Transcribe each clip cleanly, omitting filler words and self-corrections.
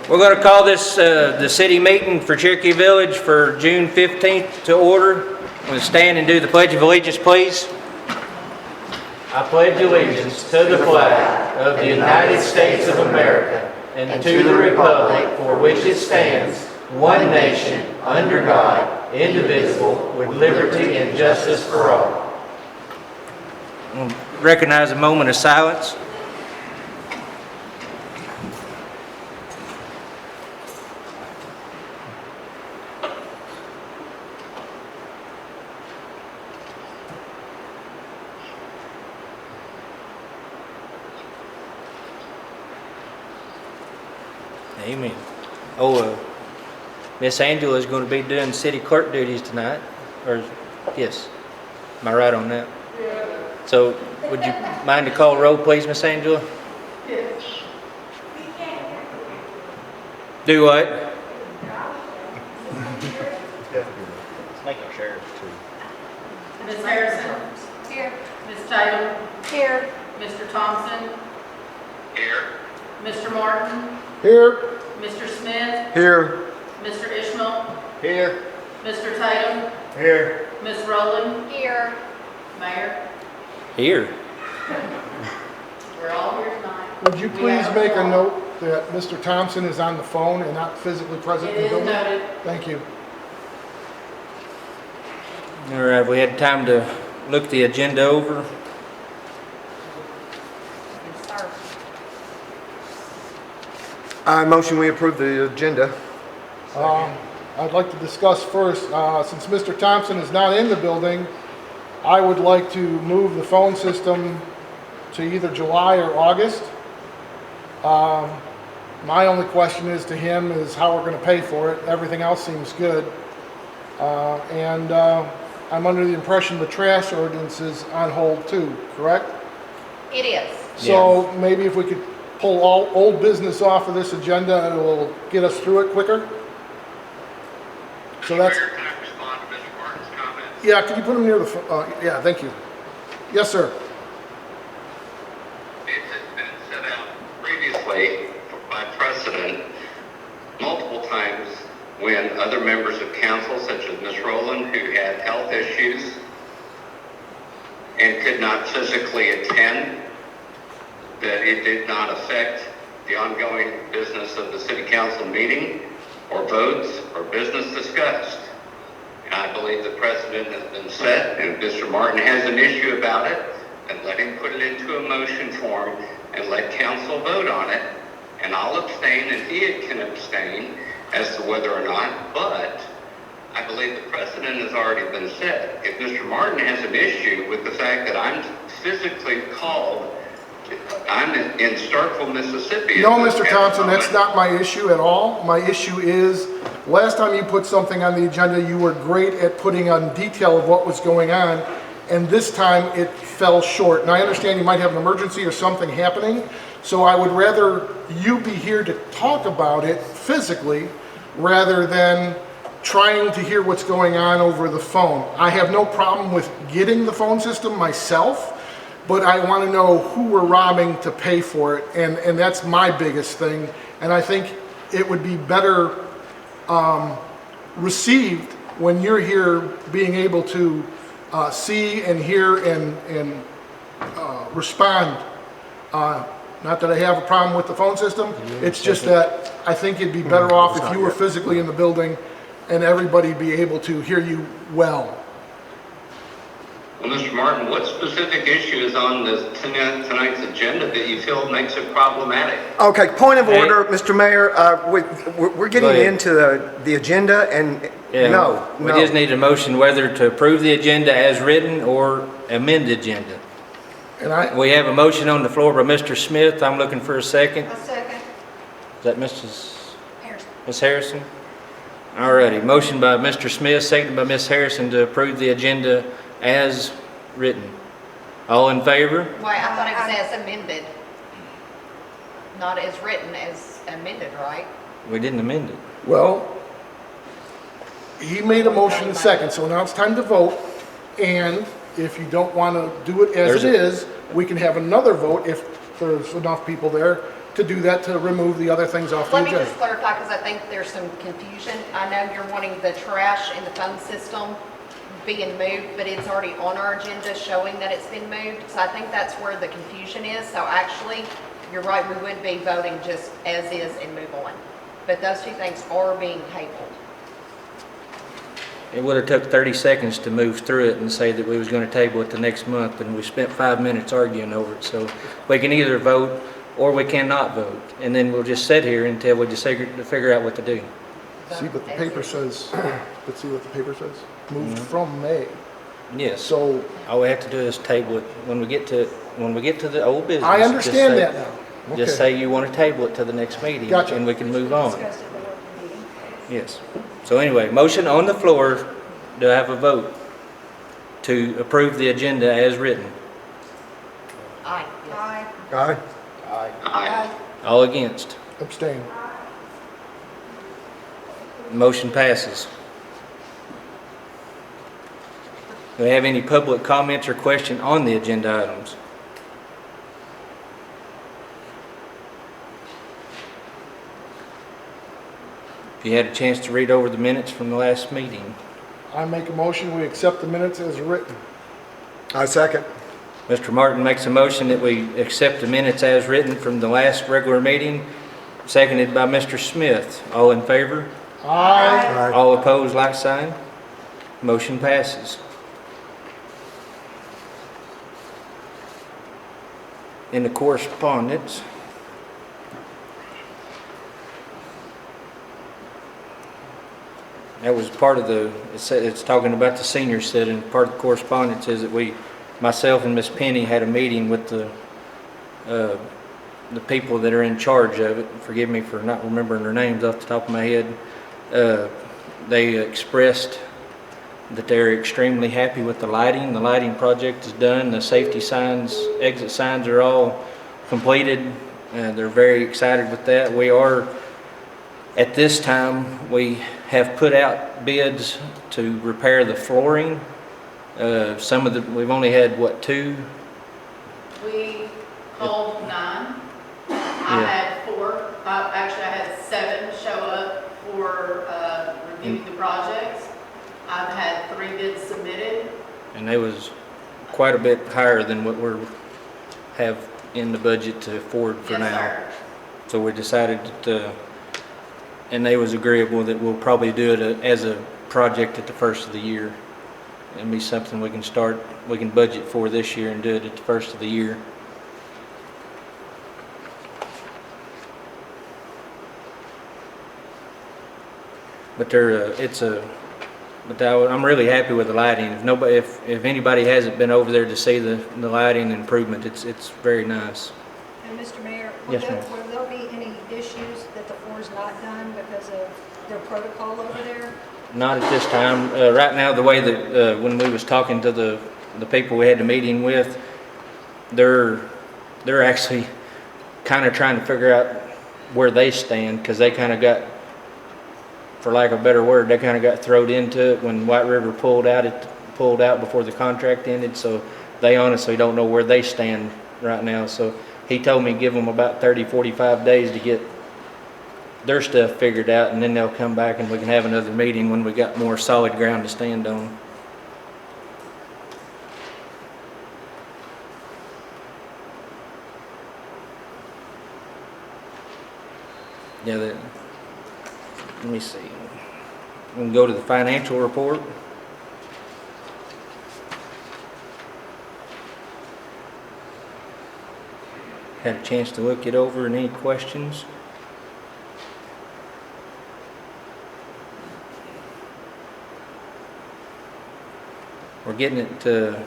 We're going to call this the city meeting for Cherokee Village for June 15th to order. I'm going to stand and do the Pledge of Allegiance, please. I pledge allegiance to the flag of the United States of America and to the republic for which it stands, one nation, under God, indivisible, with liberty and justice for all. We'll recognize a moment of silence. Amen. Miss Angela is going to be doing city clerk duties tonight, or yes, am I right on that? Yeah. So, would you mind to call roll, please, Miss Angela? Yes. Do what? Sure. Ms. Harrison? Here. Ms. Tatum? Here. Mr. Thompson? Here. Mr. Martin? Here. Mr. Smith? Here. Mr. Ishmael? Here. Mr. Tatum? Here. Ms. Rowland? Here. Mayor? Here. We're all here tonight. Would you please make a note that Mr. Thompson is on the phone and not physically present in the It is building? noted. Thank you. All right, we had time to look the agenda over. I motion we approve the agenda. I'd like to discuss first, since Mr. Thompson is not in the building, I would like to move the phone system to either July or August. My only question is to him is how we're going to pay for it. Everything else seems good. And I'm under the impression the trash ordinance is on hold too, correct? It is. So maybe if we could pull all old business off of this agenda, it will get us through it quicker. So that's, Mayor, can I respond to Mr. Martin's comments? yeah, can you put them near the, yeah, thank you. Yes, sir. It has been set out previously by precedent multiple times when other members of council, such as Ms. Rowland, who had health issues and could not physically attend, that it did not affect the ongoing business of the city council meeting or votes or business discussed. And I believe the precedent has been set, and if Mr. Martin has an issue about it, then let him put it into a motion form and let council vote on it. And I'll abstain and he can abstain as to whether or not, but I believe the precedent has already been set. If Mr. Martin has an issue with the fact that I'm physically called, I'm in Starkville, Mississippi. No, Mr. Thompson, that's not my issue at all. My issue is, last time you put something on the agenda, you were great at putting on detail of what was going on, and this time it fell short. And I understand you might have an emergency or something happening, so I would rather you be here to talk about it physically rather than trying to hear what's going on over the phone. I have no problem with getting the phone system myself, but I want to know who we're robbing to pay for it, and that's my biggest thing. And I think it would be better received when you're here being able to see and hear and respond. Not that I have a problem with the phone system, it's just that I think it'd be better off if you were physically in the building and everybody be able to hear you well. Well, Mr. Martin, what specific issue is on tonight's agenda that you feel makes it problematic? Okay, point of order, Mr. Mayor. We're getting into the agenda, and no. We just need a motion whether to approve the agenda as written or amend the agenda. And We have a motion on the floor by Mr. Smith. I'm looking for a second. A second. Is that Mrs. Harrison. Ms. Harrison? All righty. Motion by Mr. Smith, seconded by Ms. Harrison to approve the agenda as written. All in favor? Why, I thought it was as amended. Not as written, as amended, right? We didn't amend it. Well, he made a motion in second, so now it's time to vote. And if you don't want to do it as it is, we can have another vote if there's enough people there to do that, to remove the other things off the Let me agenda. just clarify, because I think there's some confusion. I know you're wanting the trash in the phone system being moved, but it's already on our agenda showing that it's been moved. So I think that's where the confusion is. So actually, you're right, we would be voting just as is and move on. But those two things are being tabled. It would have took 30 seconds to move through it and say that we was going to table it the next month, and we spent 5 minutes arguing over it. So we can either vote or we cannot vote, and then we'll just sit here until we just figure out what to do. See what the paper says, let's see what the paper says. Moved from May. Yes. So All we have to do is table it when we get to the old business. I just understand say- that now. Just Okay. say you want to table it to the next meeting. Gotcha. And we can move on. Yes. So anyway, motion on the floor. Do I have a vote to approve the agenda as written? Aye. Aye. Aye. All against? Abstain. Motion passes. Do we have any public comments or question on the agenda items? If you had a chance to read over the minutes from the last meeting. I make a motion, we accept the minutes as written. I second. Mr. Martin makes a motion that we accept the minutes as written from the last regular meeting, seconded by Mr. Smith. All in favor? Aye. Aye. All opposed, like sign. Motion passes. In the correspondence, that was part of it's talking about the senior center. Part of the correspondence is that myself and Miss Penny had a meeting with the people that are in charge of it. Forgive me for not remembering their names off the top of my head. They expressed that they're extremely happy with the lighting. The lighting project is done. The safety signs, exit signs are all completed. They're very excited with that. We are, at this time, we have put out bids to repair the flooring. We've only had, what, 2? We called 9. I Yeah. had 4, actually I had 7 show up for reviewing the projects. I've had 3 bids submitted. And they was quite a bit higher than what have in the budget to afford for Yes, now. sir. So we decided that, and they was agreeable that we'll probably do it as a project at the first of the year. It'll be something we can budget for this year and do it at the first of the year. But I'm really happy with the lighting. If anybody hasn't been over there to see the lighting improvement, it's very nice. And Mr. Mayor, Yes, ma'am. will there be any issues that the floor's not done because of their protocol over there? Not at this time. Right now, the way that, when we was talking to the people we had the meeting with, they're actually kind of trying to figure out where they stand, because they kind of got, for lack of a better word, they kind of got thrown into it when White River pulled out before the contract ended, so they honestly don't know where they stand right now. So he told me give them about 30, 45 days to get their stuff figured out, and then they'll come back and we can have another meeting when we got more solid ground to stand on. Yeah, let me see. We can go to the financial report. Had a chance to look it over. Any questions? We're getting it to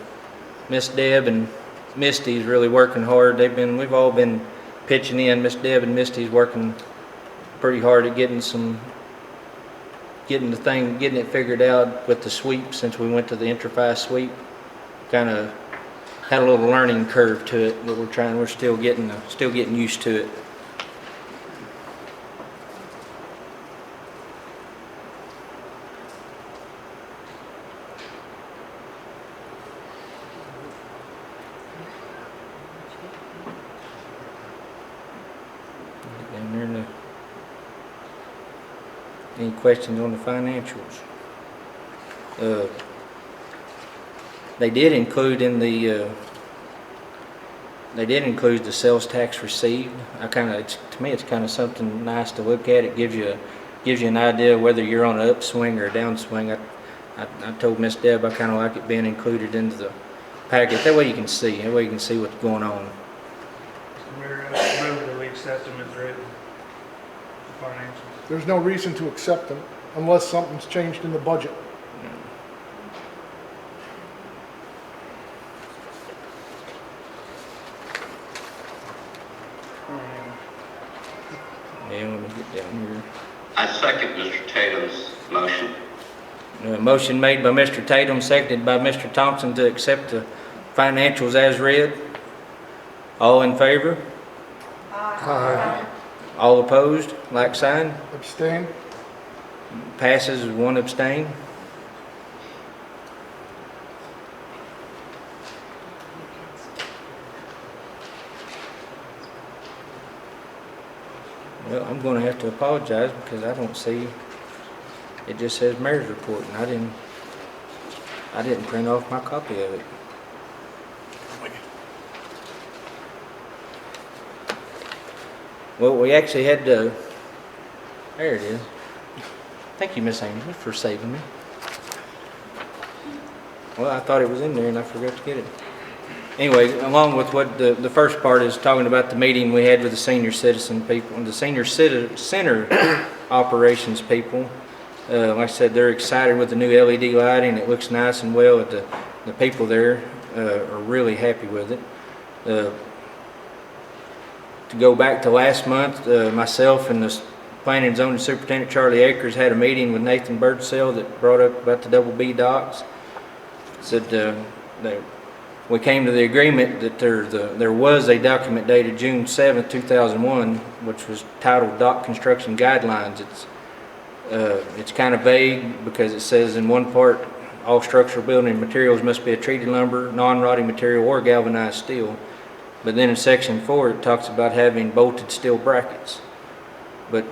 Miss Deb and Misty's really working hard. We've all been pitching in. Miss Deb and Misty's working pretty hard at getting it figured out with the sweep, since we went to the Intrify sweep. Kind of had a little learning curve to it, but we're still getting used to it. Any questions on the financials? They did include in the, they did include the sales tax received. To me, it's kind of something nice to look at. It gives you an idea whether you're on an upswing or a downswing. I told Miss Deb I kind of like it being included into the packet. That way you can see. That way you can see what's going on. Mr. Mayor, I move that we accept them as written. The financials. There's no reason to accept them unless something's changed in the budget. Yeah, let me get down here. I second Mr. Tatum's motion. Motion made by Mr. Tatum, seconded by Mr. Thompson to accept the financials as read. All in favor? Aye. All opposed? Like sign. Abstain? Passes with one abstain. Well, I'm going to have to apologize because I don't see, it just says mayor's report, and I didn't print off my copy of it. Well, we actually had to, there it is. Thank you, Miss Amy, for saving me. Well, I thought it was in there and I forgot to get it. Anyway, along with what the first part is talking about the meeting we had with the senior citizen people and the senior center operations people. Like I said, they're excited with the new LED lighting. It looks nice and well. The people there are really happy with it. To go back to last month, myself and the Planning and Zoning Superintendent Charlie Akers had a meeting with Nathan Birdsell that brought up about the double B docks. Said we came to the agreement that there was a document dated June 7th, 2001, which was titled Dock Construction Guidelines. It's kind of vague because it says in one part, all structural building materials must be a treated lumber, non-rotting material, or galvanized steel. But then in section 4, it talks about having bolted steel brackets. But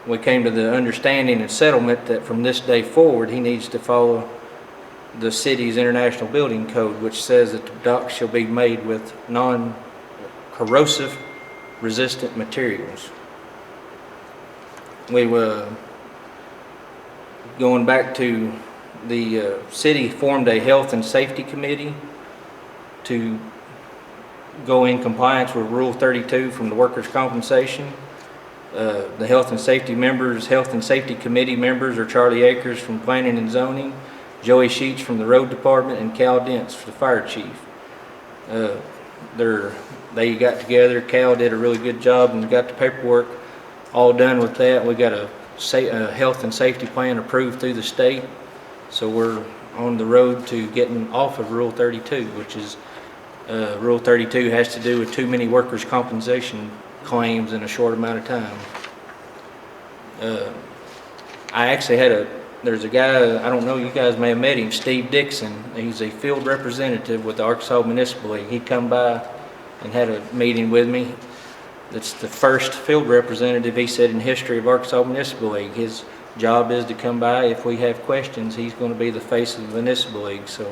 we came to the understanding and settlement that from this day forward, he needs to follow the city's international building code, which says that the docks shall be made with non-corrosive resistant materials. We were going back to the city formed a health and safety committee to go in compliance with Rule 32 from the workers' compensation. The health and safety committee members are Charlie Akers from Planning and Zoning, Joey Sheets from the road department, and Cal Dents for the fire chief. They got together. Cal did a really good job and got the paperwork all done with that. We got a health and safety plan approved through the state, so we're on the road to getting off of Rule 32, which is Rule 32 has to do with too many workers' compensation claims in a short amount of time. I actually there's a guy, I don't know, you guys may have met him, Steve Dixon. He's a field representative with the Arkansas Municipal League. He come by and had a meeting with me. That's the first field representative, he said, in history of Arkansas Municipal League. His job is to come by. If we have questions, he's going to be the face of the Municipal League. So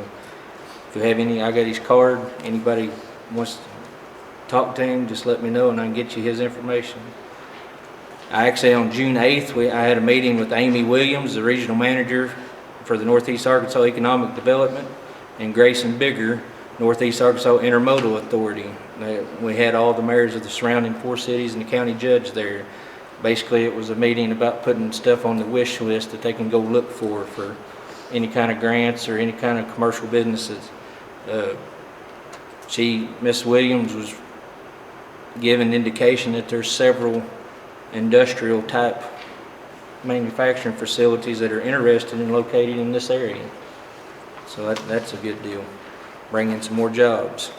if you have any, I got his card. Anybody wants to talk to him, just let me know and I can get you his information. I actually, on June 8th, I had a meeting with Amy Williams, the regional manager for the Northeast Arkansas Economic Development, and Grayson Bigger, Northeast Arkansas Intermodal Authority. We had all the mayors of the surrounding 4 cities and the county judge there. Basically, it was a meeting about putting stuff on the wish list that they can go look for any kind of grants or any kind of commercial businesses. Miss Williams was given indication that there's several industrial type manufacturing facilities that are interested in locating in this area. So that's a good deal, bringing some more jobs.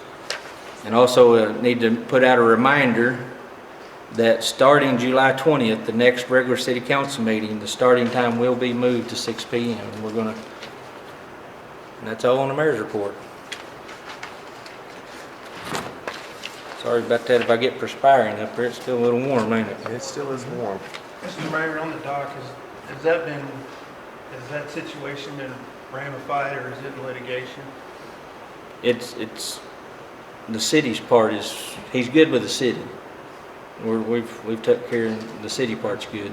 And also need to put out a reminder that starting July 20th, the next regular city council meeting, the starting time will be moved to 6 p.m. And that's all on the mayor's report. Sorry about that if I get perspiring up here. It's still a little warm, ain't it? It still is warm. Mr. Mayor, on the dock, has that situation been ramified or is it in litigation? It's, the city's part is, he's good with the city. We've took care of, the city part's good.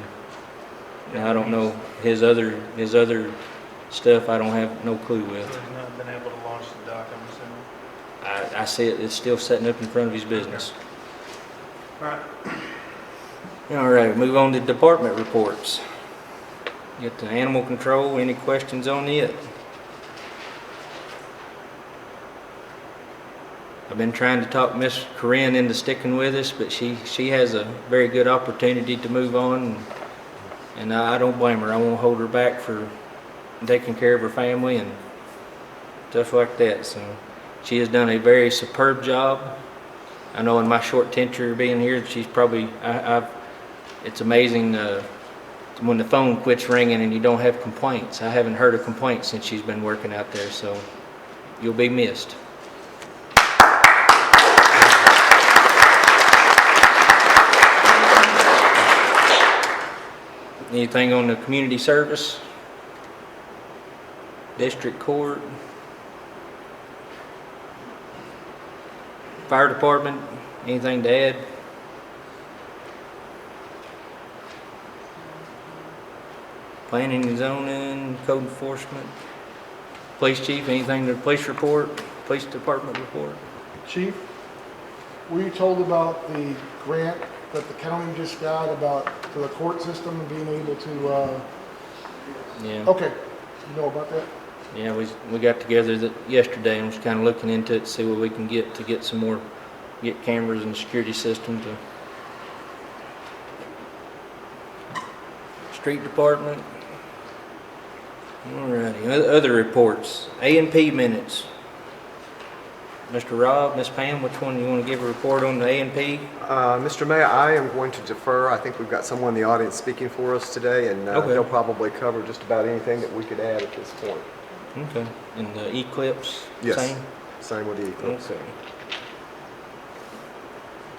Now, I don't know his other stuff, I don't have no clue So with. he's not been able to launch the dock, I'm assuming? I see it's still sitting up in front of his business. All right. All right, move on to department reports. Get to animal control, any questions on it? I've been trying to talk Miss Corinne into sticking with us, but she has a very good opportunity to move on, and I don't blame her. I won't hold her back for taking care of her family and stuff like that. So she has done a very superb job. I know in my short tenure being here, she's probably, it's amazing when the phone quits ringing and you don't have complaints. I haven't heard a complaint since she's been working out there, so you'll be missed. Anything on the community service? District court? Fire department? Anything to add? Planning and zoning, code enforcement? Police chief, anything to the police report? Police department report? Chief, were you told about the grant that the county just got about for the court system and being able to, Yeah. okay, you know about that? Yeah, we got together yesterday and was kind of looking into it to see what we can get to get some more, get cameras and security system to. Street department. Alrighty, other reports. A&P minutes. Mr. Rob, Miss Pam, which one you want to give a report on the A&P? Mr. Mayor, I am going to defer. I think we've got someone in the audience speaking for us today, and Okay. they'll probably cover just about anything that we could add at this point. Okay. And the Eclipse? Yes. Same? Same with the Eclipse. Okay.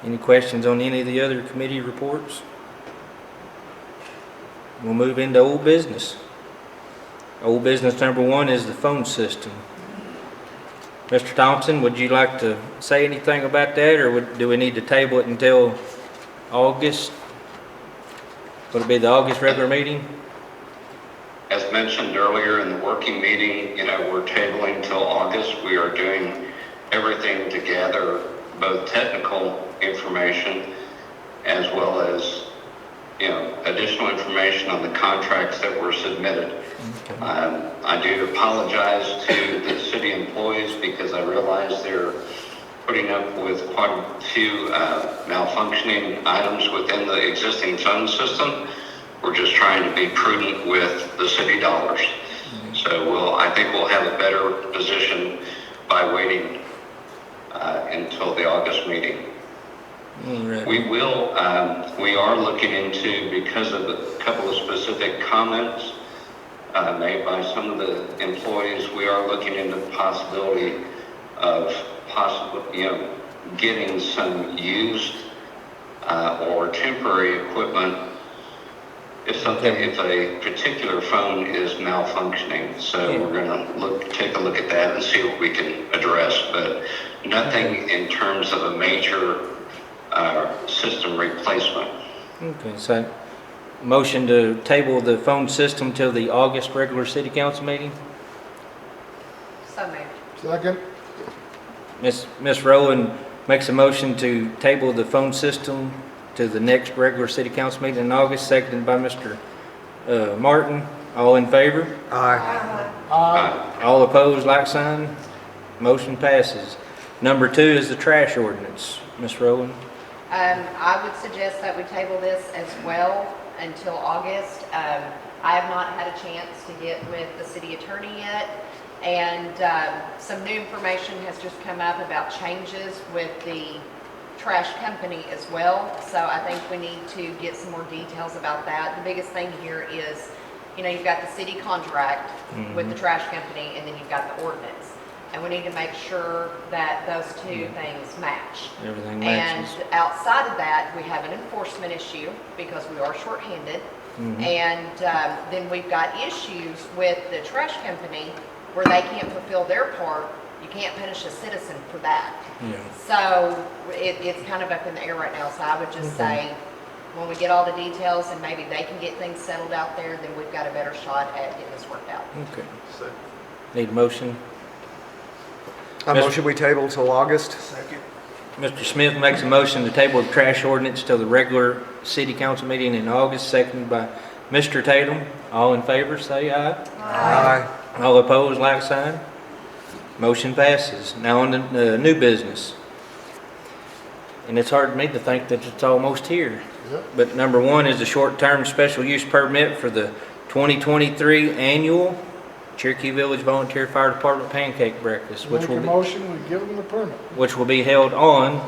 Any questions on any of the other committee reports? We'll move into old business. Old business number 1 is the phone system. Mr. Thompson, would you like to say anything about that, or do we need to table it until August? Would it be the August regular meeting? As mentioned earlier in the working meeting, we're tabling till August. We are doing everything to gather both technical information as well as, additional information on the contracts that were submitted. Okay. I do apologize to the city employees because I realize they're putting up with quite a few malfunctioning items within the existing phone system. We're just trying to be prudent with the city dollars. So I think we'll have a better position by waiting until the August meeting. Right. We are looking into, because of a couple of specific comments made by some of the employees, we are looking into the possibility of getting some used or temporary equipment if a particular phone is malfunctioning. So we're going to take a look at that and see what we can address, but nothing in terms of a major system replacement. Okay, so motion to table the phone system till the August regular city council meeting? So moved. Second? Miss Rowland makes a motion to table the phone system to the next regular city council meeting in August, seconded by Mr. Martin. All in favor? Aye. All opposed, like sign. Motion passes. Number 2 is the trash ordinance. Miss Rowland? I would suggest that we table this as well until August. I have not had a chance to get with the city attorney yet, and some new information has just come up about changes with the trash company as well. So I think we need to get some more details about that. The biggest thing here is, you've got the city contract with the trash company, and then you've got the ordinance. and we need to make sure that those two things match. Everything matches. And outside of that, we have an enforcement issue because we are shorthanded. And then we've got issues with the trash company where they can't fulfill their part. You can't punish a citizen for that. Yeah. So it's kind of up in the air right now. So I would just say, when we get all the details and maybe they can get things settled out there, then we've got a better shot at getting this worked out. Okay. Need a motion? A motion we table till August. Second. Mr. Smith makes a motion to table the trash ordinance till the regular city council meeting in August, seconded by Mr. Tatum. All in favor, say aye. Aye. All opposed, like sign. Motion passes. Now on the new business. And it's hard for me to think that it's almost here. Yep. But number one is the short-term special use permit for the 2023 annual Cherokee Village Volunteer Fire Department Pancake Breakfast, Make a motion, we give them the permit. which will be held on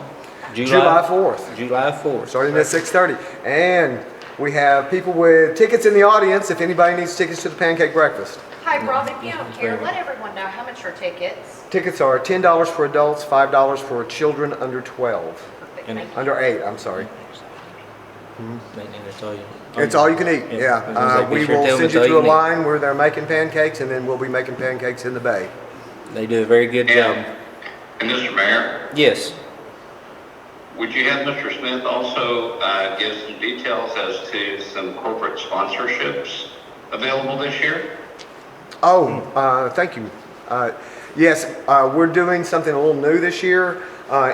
July 4th, July 4th. starting at 6:30. And we have people with tickets in the audience if anybody needs tickets to the pancake breakfast. Hi, Rob, if you don't care, let everyone know how much are tickets. Tickets are $10 for adults, $5 for children under 12. Perfect, And- thank you. Under 8, I'm sorry. That's all you. It's all you can eat, Yeah. yeah. I was gonna say, be We sure to will tell them send it's you all to you a can eat. line where they're making pancakes, and then we'll be making pancakes in the bay. They do a very good job. And Mr. Mayor, Yes. would you have Mr. Smith also give some details as to some corporate sponsorships available this year? Oh, thank you. Yes, we're doing something a little new this year.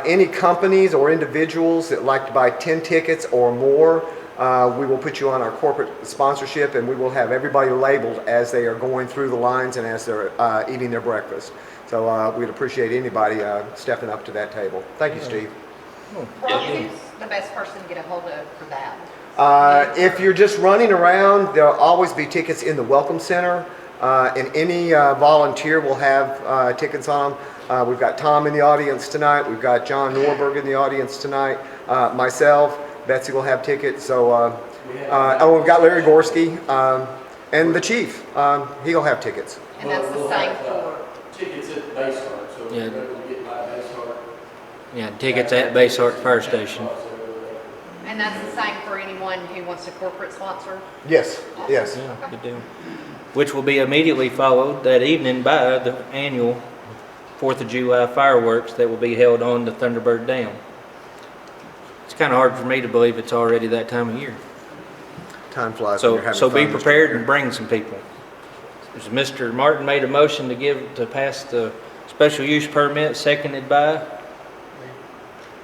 Any companies or individuals that like to buy 10 tickets or more, we will put you on our corporate sponsorship, and we will have everybody labeled as they are going through the lines and as they're eating their breakfast. So we'd appreciate anybody stepping up to that table. Thank you, Steve. Rob, who's the best person to get a hold of for that? If you're just running around, there'll always be tickets in the Welcome Center, and any volunteer will have tickets on them. We've got Tom in the audience tonight. We've got John Norberg in the audience tonight. Myself, Betsy will have tickets. So, we've got Larry Gorski and the chief. He'll have tickets. And that's the same for, Tickets at Base Heart, so Yeah. everybody will get by Base Heart. Yeah, tickets at Base Heart Fire Station. and that's the same for anyone who wants to corporate sponsor? Yes, yes. Yeah, good deal. Which will be immediately followed that evening by the annual 4th of July fireworks that will be held on the Thunderbird Dam. It's kind of hard for me to believe it's already that time of year. Time flies when you're having So be fun, Mr. prepared Mayor. and bring some people. Mr. Martin made a motion to pass the special use permit, seconded by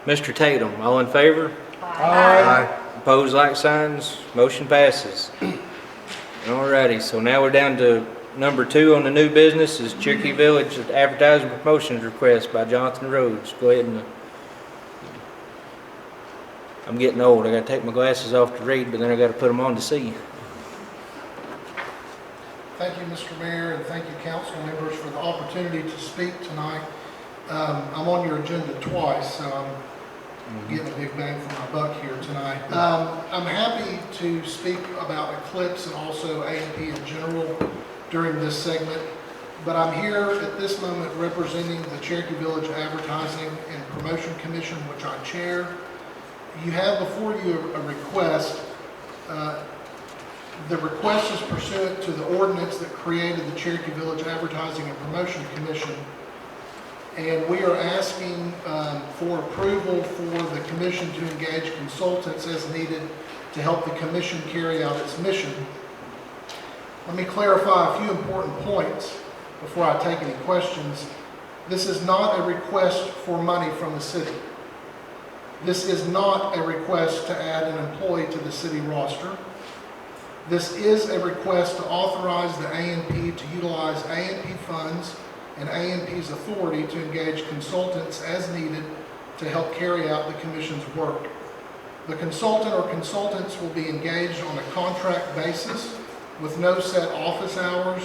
Mr. Tatum. All in favor? Aye. Opposed, like signs. Motion passes. Alrighty, so now we're down to number 2 on the new business is Cherokee Village advertising promotions request by Jonathan Rhodes. Go ahead and. I'm getting old. I gotta take my glasses off to read, but then I gotta put them on to see. Thank you, Mr. Mayor, and thank you, council members, for the opportunity to speak tonight. I'm on your agenda twice, so I'm getting a big bang for my buck here tonight. I'm happy to speak about Eclipse and also A&P in general during this segment, but I'm here at this moment representing the Cherokee Village Advertising and Promotion Commission, which I chair. You have before you a request. The request is pursuant to the ordinance that created the Cherokee Village Advertising and Promotion Commission. And we are asking for approval for the commission to engage consultants as needed to help the commission carry out its mission. Let me clarify a few important points before I take any questions. This is not a request for money from the city. This is not a request to add an employee to the city roster. This is a request to authorize the A&P to utilize A&P funds and A&P's authority to engage consultants as needed to help carry out the commission's work. The consultant or consultants will be engaged on a contract basis with no set office hours,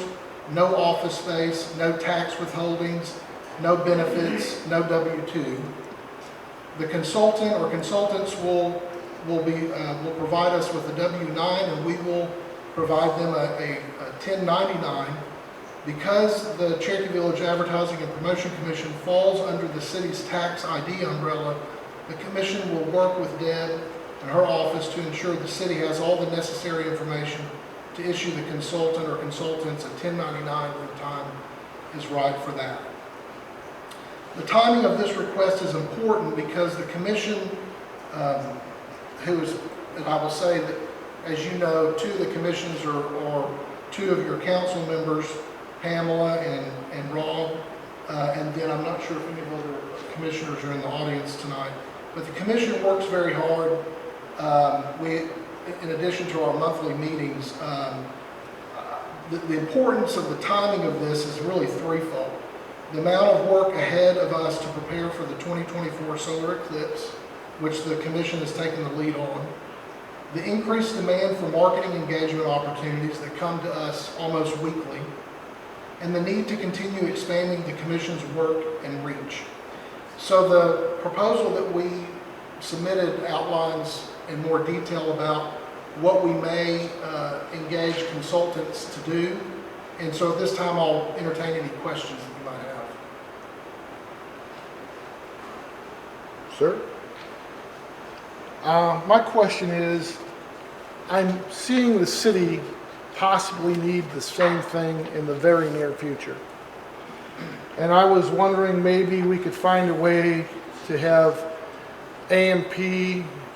no office space, no tax withholdings, no benefits, no W-2. The consultant or consultants will provide us with a W-9, and we will provide them a 1099 Because the Cherokee Village Advertising and Promotion Commission falls under the city's tax ID umbrella, the commission will work with Deb and her office to ensure the city has all the necessary information to issue the consultant or consultants a 1099 when the time is right for that. The timing of this request is important because the commission, and I will say that, as you know, two of the commissions are two of your council members, Pamela and Rob, and then I'm not sure if any of other commissioners are in the audience tonight. But the commission works very hard. In addition to our monthly meetings, the importance of the timing of this is really threefold. The amount of work ahead of us to prepare for the 2024 solar eclipse, which the commission has taken the lead on. The increased demand for marketing engagement opportunities that come to us almost weekly, and the need to continue expanding the commission's work and reach. So the proposal that we submitted outlines in more detail about what we may engage consultants to do. And so at this time, I'll entertain any questions that you might have. Sir? My question is, I'm seeing the city possibly need the same thing in the very near future. And I was wondering maybe we could find a way to have AMP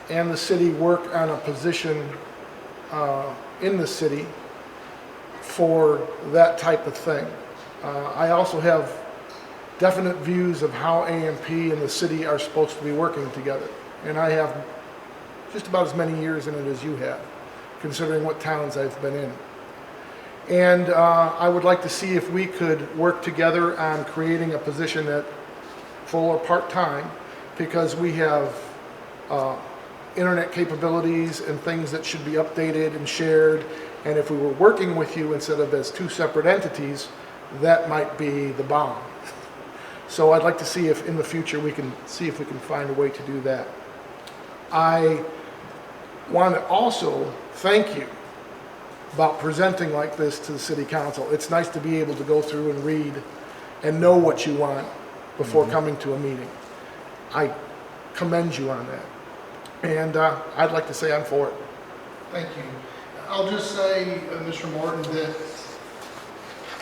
and the city work on a position in the city for that type of thing. I also have definite views of how AMP and the city are supposed to be working together. And I have just about as many years in it as you have, considering what towns I've been in. And I would like to see if we could work together on creating a position at full or part-time, because we have internet capabilities and things that should be updated and shared. And if we were working with you instead of as two separate entities, that might be the bomb. So I'd like to see if in the future we can see if we can find a way to do that. I want to also thank you about presenting like this to the city council. It's nice to be able to go through and read and know what you want before coming to a meeting. I commend you on that. And I'd like to say I'm for it. Thank you. I'll just say, Mr. Martin, that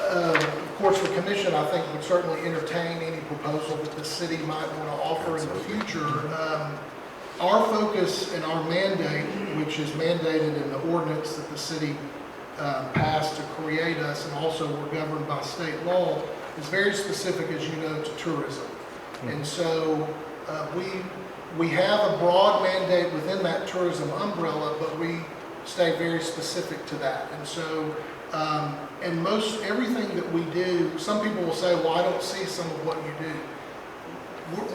of course the commission, I think, would certainly entertain any proposal that the city might want to offer in the future. Our focus and our mandate, which is mandated in the ordinance that the city passed to create us, and also we're governed by state law, is very specific, as you know, to tourism. And so we have a broad mandate within that tourism umbrella, but we stay very specific to that. And so, and most everything that we do, some people will say, well, I don't see some of what you do.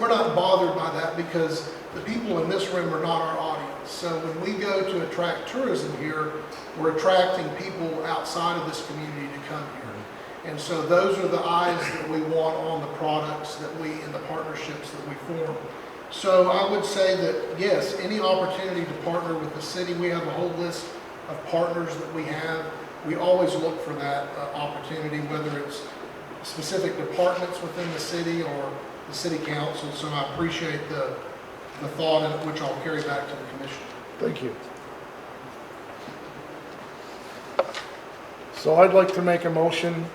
We're not bothered by that because the people in this room are not our audience. So when we go to attract tourism here, we're attracting people outside of this community to come here. And so those are the eyes that we want on the products that we, and the partnerships that we form. So I would say that, yes, any opportunity to partner with the city, we have a whole list of partners that we have. We always look for that opportunity, whether it's specific departments within the city or the city council. So I appreciate the thought in it, which I'll carry back to the commission. Thank you. So I'd like to make a motion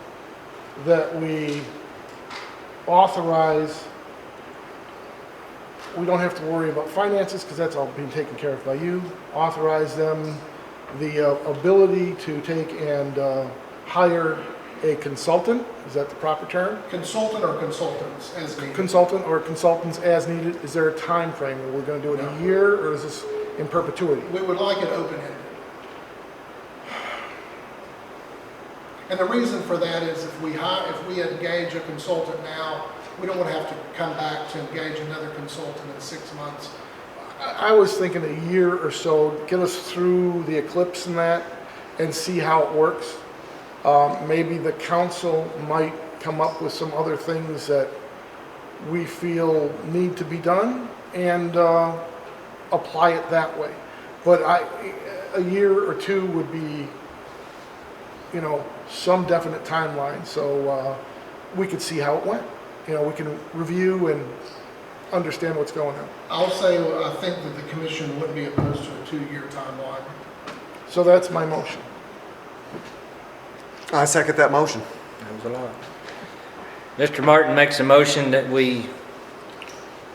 that we authorize, we don't have to worry about finances because that's all being taken care of by you, authorize them the ability to take and hire a consultant. Is that the proper term? Consultant or consultants as needed. Consultant or consultants as needed. Is there a time frame where we're going to do it a year, or is this in perpetuity? We would like it open-ended. And the reason for that is if we engage a consultant now, we don't want to have to come back to engage another consultant in 6 months. I was thinking a year or so, get us through the eclipse and that, and see how it works. Maybe the council might come up with some other things that we feel need to be done and apply it that way. But a year or two would be you know, some definite timeline, so we could see how it went. You know, we can review and understand what's going on. I'll say, I think that the commission wouldn't be opposed to a 2-year timeline. So that's my motion. I second that motion. That was a lot. Mr. Martin makes a motion that we,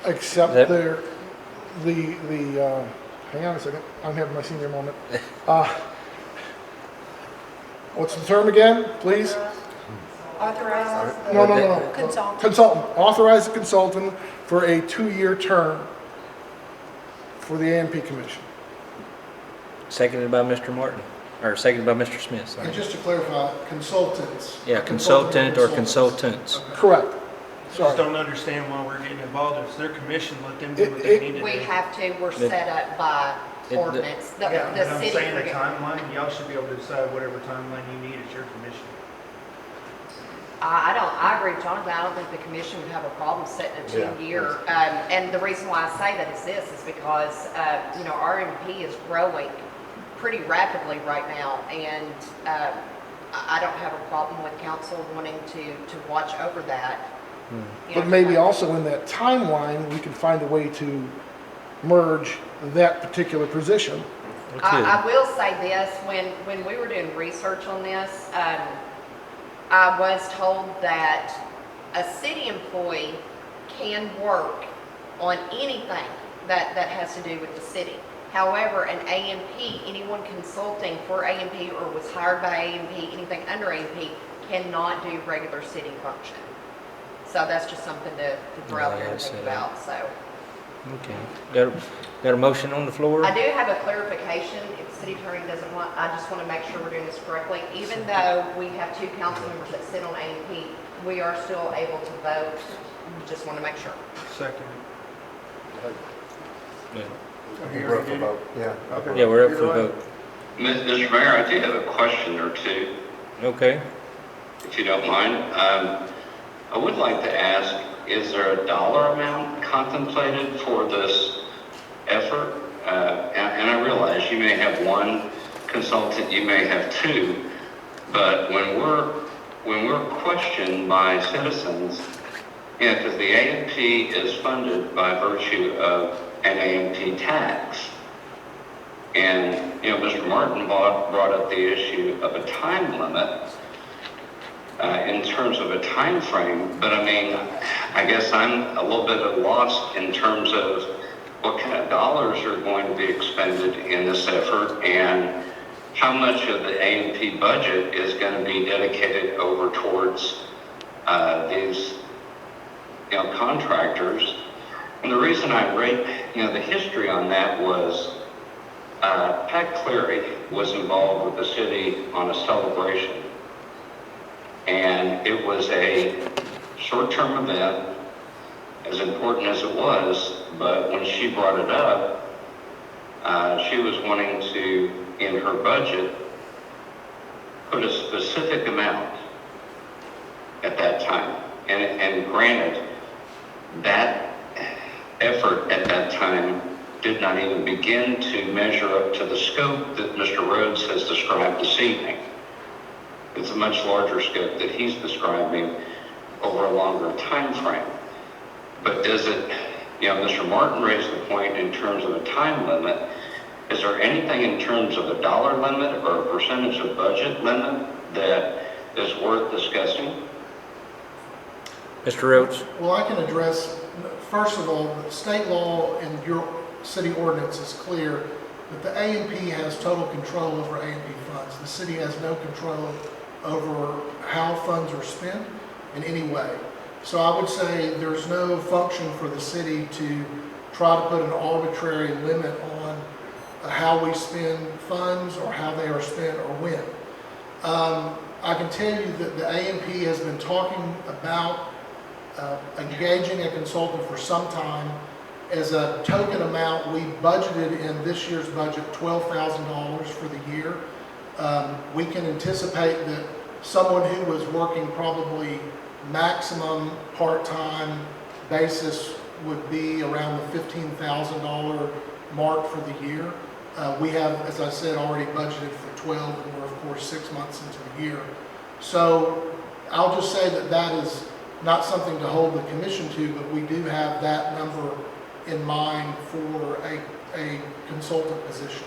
Except That- hang on a second, I'm having my senior moment. What's the term again, please? Authorize No, the no, no. consultant. Consultant, authorize the consultant for a 2-year term for the A&P Commission. seconded by Mr. Martin, or seconded by Mr. Smith, sorry. And just to clarify, consultants. Yeah, consultant or consultants. Correct. Just Sorry. don't understand why we're getting involved. It's their commission, let them do what they need to do. We have to, we're set up by ordinance. The Yeah, but I'm city. saying the timeline, y'all should be able to decide whatever timeline you need, it's your commission. I agree with Jonathan. I don't think the commission would have a problem setting a 2-year. And the reason why I say that is this, is because, you know, our MP is growing pretty rapidly right now. And I don't have a problem with council wanting to watch over that. You But know, maybe also in that timeline, we can find a way to merge that particular position. We I could. will say this, when we were doing research on this, I was told that a city employee can work on anything that has to do with the city. However, an A&P, anyone consulting for A&P or was hired by A&P, anything under A&P, cannot do regular city function. So that's just something to throw out there and think about, so. Okay. Got a motion on the floor? I do have a clarification, if the city attorney doesn't want, I just want to make sure we're doing this correctly. Even though we have 2 council members that sit on A&P, we are still able to vote. We just want to make sure. Second. Yeah. We're up for vote. Yeah. Yeah, we're up for vote. Mr. Mayor, I do have a question or two, Okay. if you don't mind. I would like to ask, is there a dollar amount contemplated for this effort? And I realize you may have 1 consultant, you may have 2, but when we're questioned by citizens, you know, because the A&P is funded by virtue of an A&P tax. And, you know, Mr. Martin brought up the issue of a time limit in terms of a time frame, but I mean, I guess I'm a little bit at a loss in terms of what kind of dollars are going to be expended in this effort and how much of the A&P budget is going to be dedicated over towards these, you know, contractors. And the reason I rate, you know, the history on that was Pat Cleary was involved with the city on a celebration. And it was a short-term event, as important as it was, but when she brought it up, she was wanting to, in her budget, put a specific amount at that time. And granted, that effort at that time did not even begin to measure up to the scope that Mr. Rhodes has described this evening. It's a much larger scope that he's describing over a longer time frame. But does it, you know, Mr. Martin raised the point in terms of a time limit. Is there anything in terms of a dollar limit or a percentage of budget limit that is worth discussing? Mr. Rhodes? Well, I can address, first of all, the state law and your city ordinance is clear that the A&P has total control over A&P funds. The city has no control over how funds are spent in any way. So I would say there's no function for the city to try to put an arbitrary limit on how we spend funds or how they are spent or when. I can tell you that the A&P has been talking about engaging a consultant for some time. As a token amount, we budgeted in this year's budget $12,000 for the year. We can anticipate that someone who was working probably maximum part-time basis would be around the $15,000 mark for the year. We have, as I said, already budgeted for 12, and we're of course 6 months into the year. So I'll just say that that is not something to hold the commission to, but we do have that number in mind for a consultant position.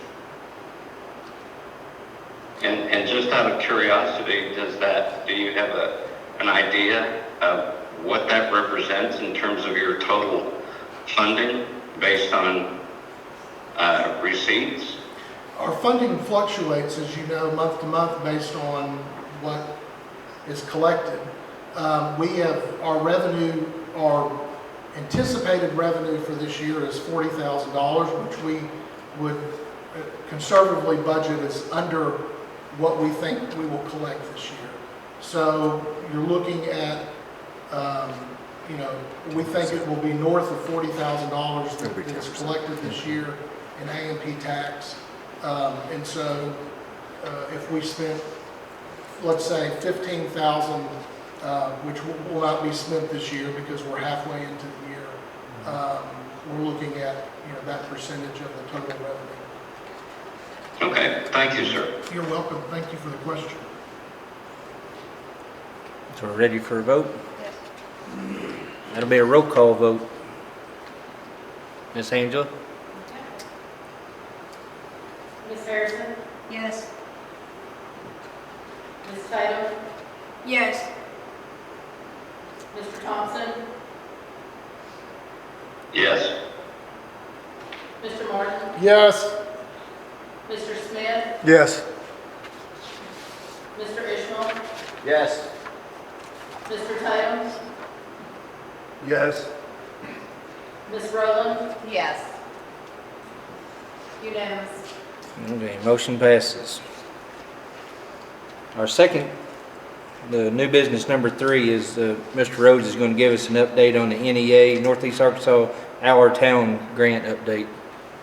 And just out of curiosity, do you have an idea of what that represents in terms of your total funding based on receipts? Our funding fluctuates, as you know, month to month based on what is collected. We have our anticipated revenue for this year is $40,000, which we would conservatively budget as under what we think we will collect this year. So you're looking at, we think it will be north of $40,000 that is collected this year in A&P tax. And so if we spent, let's say, $15,000, which will not be spent this year because we're halfway into the year, we're looking at that percentage of the total revenue. Okay, thank you, sir. You're welcome. Thank you for the question. So we're ready for a vote? Yes. That'll be a roll call vote. Ms. Angela? Ms. Harrison? Yes. Ms. Tatum? Yes. Mr. Thompson? Yes. Mr. Martin? Yes. Mr. Smith? Yes. Mr. Ishmael? Yes. Mr. Tatum? Yes. Ms. Rowland? Yes. Unanimous. Okay, motion passes. Our second, the new business number 3 is Mr. Rhodes is going to give us an update on the NEA, Northeast Arkansas Our Town grant update.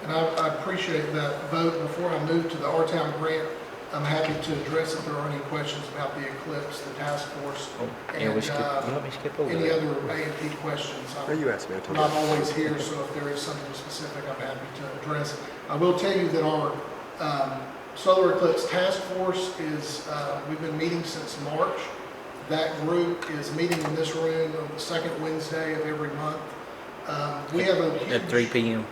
And I appreciate that vote. Before I move to the Our Town grant, I'm happy to address if there are any questions about the Eclipse, the task force, Yeah, and let me skip over any that. other A&P questions. Oh, you asked me. I I'm told not you. always here, so if there is something specific, I'm happy to address. I will tell you that our Solar Eclipse Task Force is, we've been meeting since March. That group is meeting in this room on the second Wednesday of every month. We have a huge... At 3 p.m.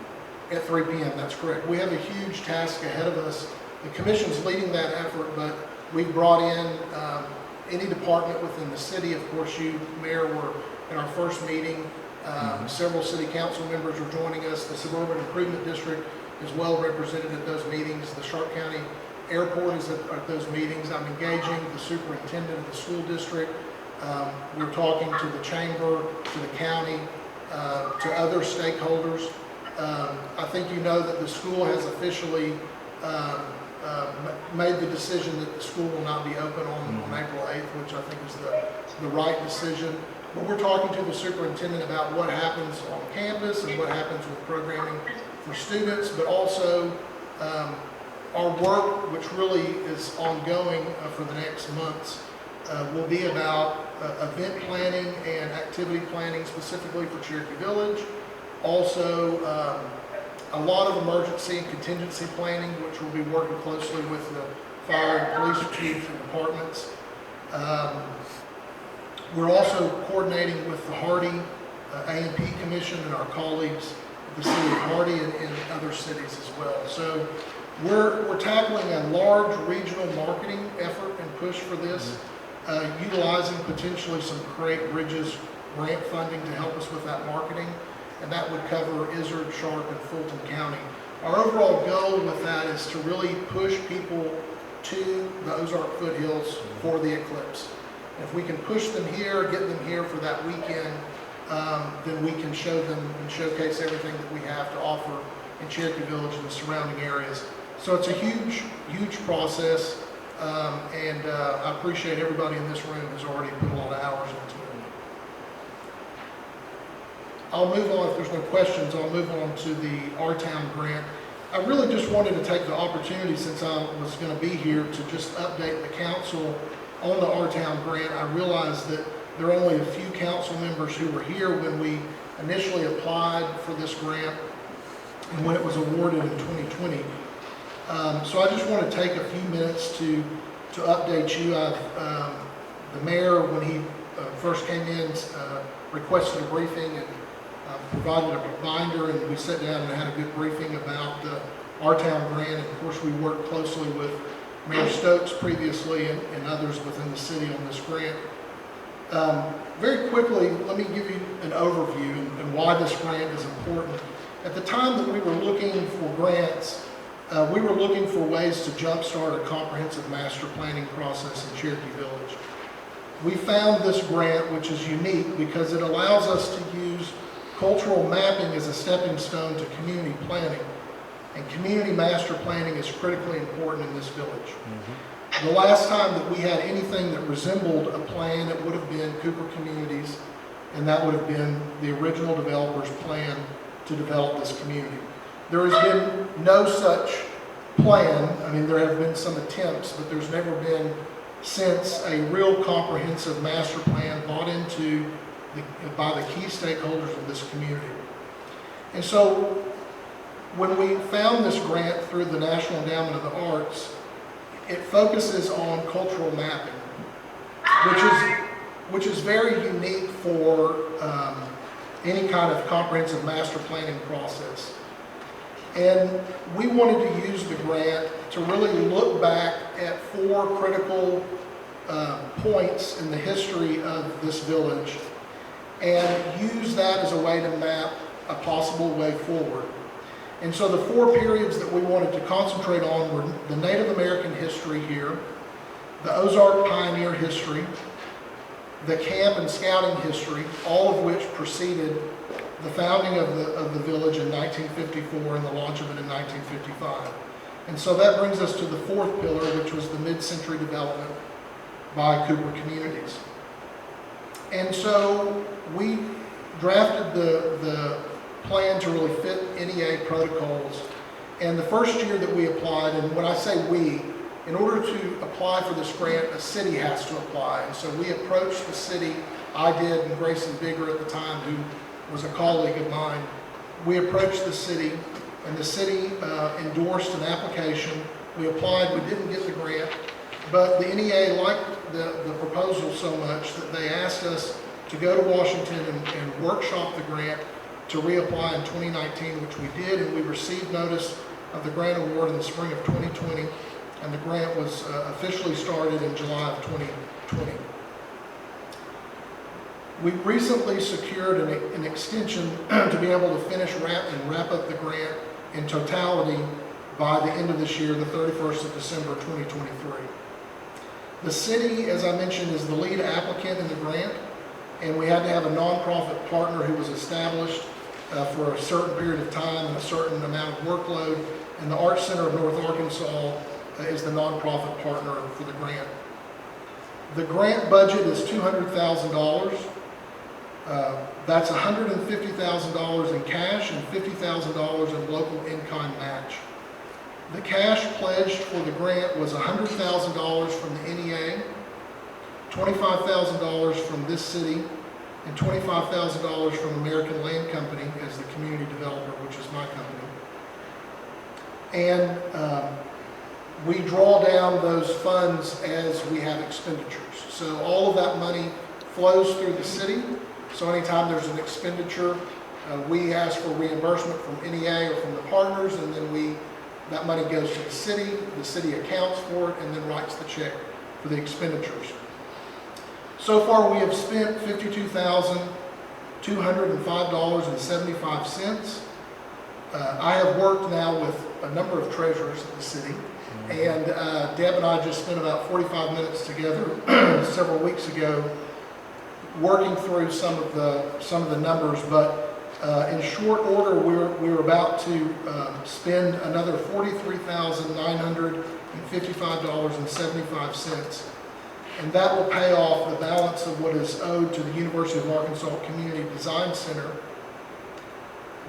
At 3 p.m., that's correct. We have a huge task ahead of us. The commission's leading that effort, but we've brought in any department within the city. Of course, you, Mayor, were in our first meeting. Several city council members are joining us. The Suburban Improvement District is well represented at those meetings. The Sharp County Airport is at those meetings. I'm engaging the superintendent of the school district. We're talking to the chamber, to the county, to other stakeholders. I think you know that the school has officially made the decision that the school will not be open on April 8th, which I think is the right decision. But we're talking to the superintendent about what happens on campus and what happens with programming for students, but also our work, which really is ongoing for the next months, will be about event planning and activity planning specifically for Cherokee Village. Also, a lot of emergency and contingency planning, which we'll be working closely with the fire and police chiefs and departments. We're also coordinating with the Hardy A&P Commission and our colleagues at the city of Hardy and in other cities as well. So we're tackling a large regional marketing effort and push for this, utilizing potentially some Create Bridges grant funding to help us with that marketing. And that would cover Izard, Sharp, and Fulton County. Our overall goal with that is to really push people to the Ozark foothills for the eclipse. And if we can push them here, get them here for that weekend, then we can show them and showcase everything that we have to offer in Cherokee Village and the surrounding areas. So it's a huge, huge process, and I appreciate everybody in this room has already put a lot of hours into it. I'll move on, if there's no questions, I'll move on to the Our Town grant. I really just wanted to take the opportunity, since I was going to be here, to just update the council on the Our Town grant. I realized that there are only a few council members who were here when we initially applied for this grant and when it was awarded in 2020. So I just want to take a few minutes to update you. The mayor, when he first came in, requested a briefing and provided a binder, and we sat down and had a good briefing about our town grant. And of course, we worked closely with Mayor Stokes previously and others within the city on this grant. Very quickly, let me give you an overview and why this grant is important. At the time that we were looking for grants, we were looking for ways to jumpstart a comprehensive master planning process in Cherokee Village. We found this grant, which is unique because it allows us to use cultural mapping as a stepping stone to community planning. And community master planning is critically important in this village. The last time that we had anything that resembled a plan, it would have been Cooper Communities, and that would have been the original developer's plan to develop this community. There has been no such plan. I mean, there have been some attempts, but there's never been since a real comprehensive master plan bought into by the key stakeholders of this community. And so when we found this grant through the National Endowment of the Arts, it focuses on cultural mapping, which is very unique for any kind of comprehensive master planning process. And we wanted to use the grant to really look back at 4 critical points in the history of this village and use that as a way to map a possible way forward. And so the 4 periods that we wanted to concentrate on were the Native American history here, the Ozark pioneer history, the camp and scouting history, all of which preceded the founding of the village in 1954 and the launch of it in 1955. And so that brings us to the 4th pillar, which was the mid-century development by Cooper Communities. And so we drafted the plan to really fit NEA protocols. And the first year that we applied, and when I say we, in order to apply for this grant, a city has to apply. And so we approached the city, I did, and Grayson Bigger at the time, who was a colleague of mine. We approached the city, and the city endorsed an application. We applied, we didn't get the grant, but the NEA liked the proposal so much that they asked us to go to Washington and workshop the grant to reapply in 2019, which we did, and we received notice of the grant award in the spring of 2020, and the grant was officially started in July of 2020. We recently secured an extension to be able to finish wrap up the grant in totality by the end of this year, the 31st of December 2023. The city, as I mentioned, is the lead applicant in the grant, and we had to have a nonprofit partner who was established for a certain period of time and a certain amount of workload, and the Arts Center of North Arkansas is the nonprofit partner for the grant. The grant budget is $200,000. That's $150,000 in cash and $50,000 in local in-kind match. The cash pledged for the grant was $100,000 from the NEA, $25,000 from this city, and $25,000 from American Land Company as the community developer, which is my company. And we draw down those funds as we have expenditures. So all of that money flows through the city. So anytime there's an expenditure, we ask for reimbursement from NEA or from the partners, and then that money goes to the city accounts for it, and then writes the check for the expenditures. So far, we have spent $52,205.75. I have worked now with a number of treasurers at the city, and Deb and I just spent about 45 minutes together several weeks ago working through some of the numbers, but in short order, we're about to spend another $43,955.75, and that will pay off the balance of what is owed to the University of Arkansas Community Design Center.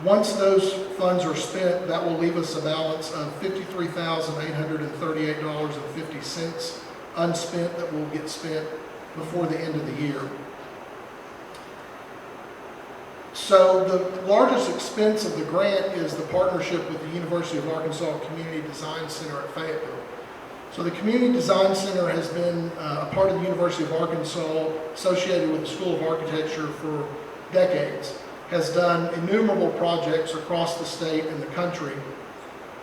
Once those funds are spent, that will leave us a balance of $53,838.50 unspent that will get spent before the end of the year. So the largest expense of the grant is the partnership with the University of Arkansas Community Design Center at Fayetteville. So the Community Design Center has been a part of the University of Arkansas, associated with the School of Architecture for decades, has done innumerable projects across the state and the country.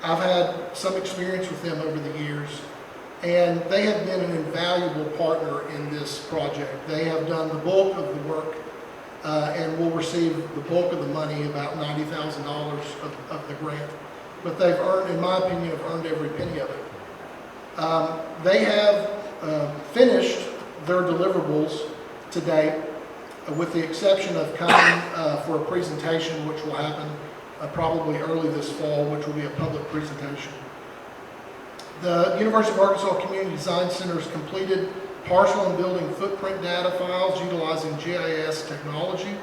I've had some experience with them over the years, and they have been an invaluable partner in this project. They have done the bulk of the work and will receive the bulk of the money, about $90,000 of the grant. But they've earned, in my opinion, have earned every penny of it. They have finished their deliverables to date, with the exception of coming for a presentation which will happen probably early this fall, which will be a public presentation. The University of Arkansas Community Design Center has completed parcel and building footprint data files utilizing GIS technology,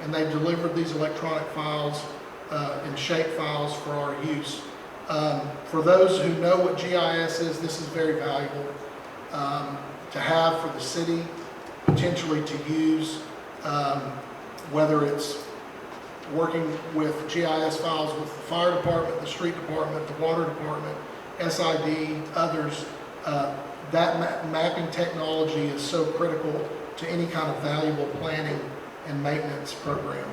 and they've delivered these electronic files and shape files for our use. For those who know what GIS is, this is very valuable to have for the city, potentially to use, whether it's working with GIS files with the fire department, the street department, the water department, SID, others. That mapping technology is so critical to any kind of valuable planning and maintenance program.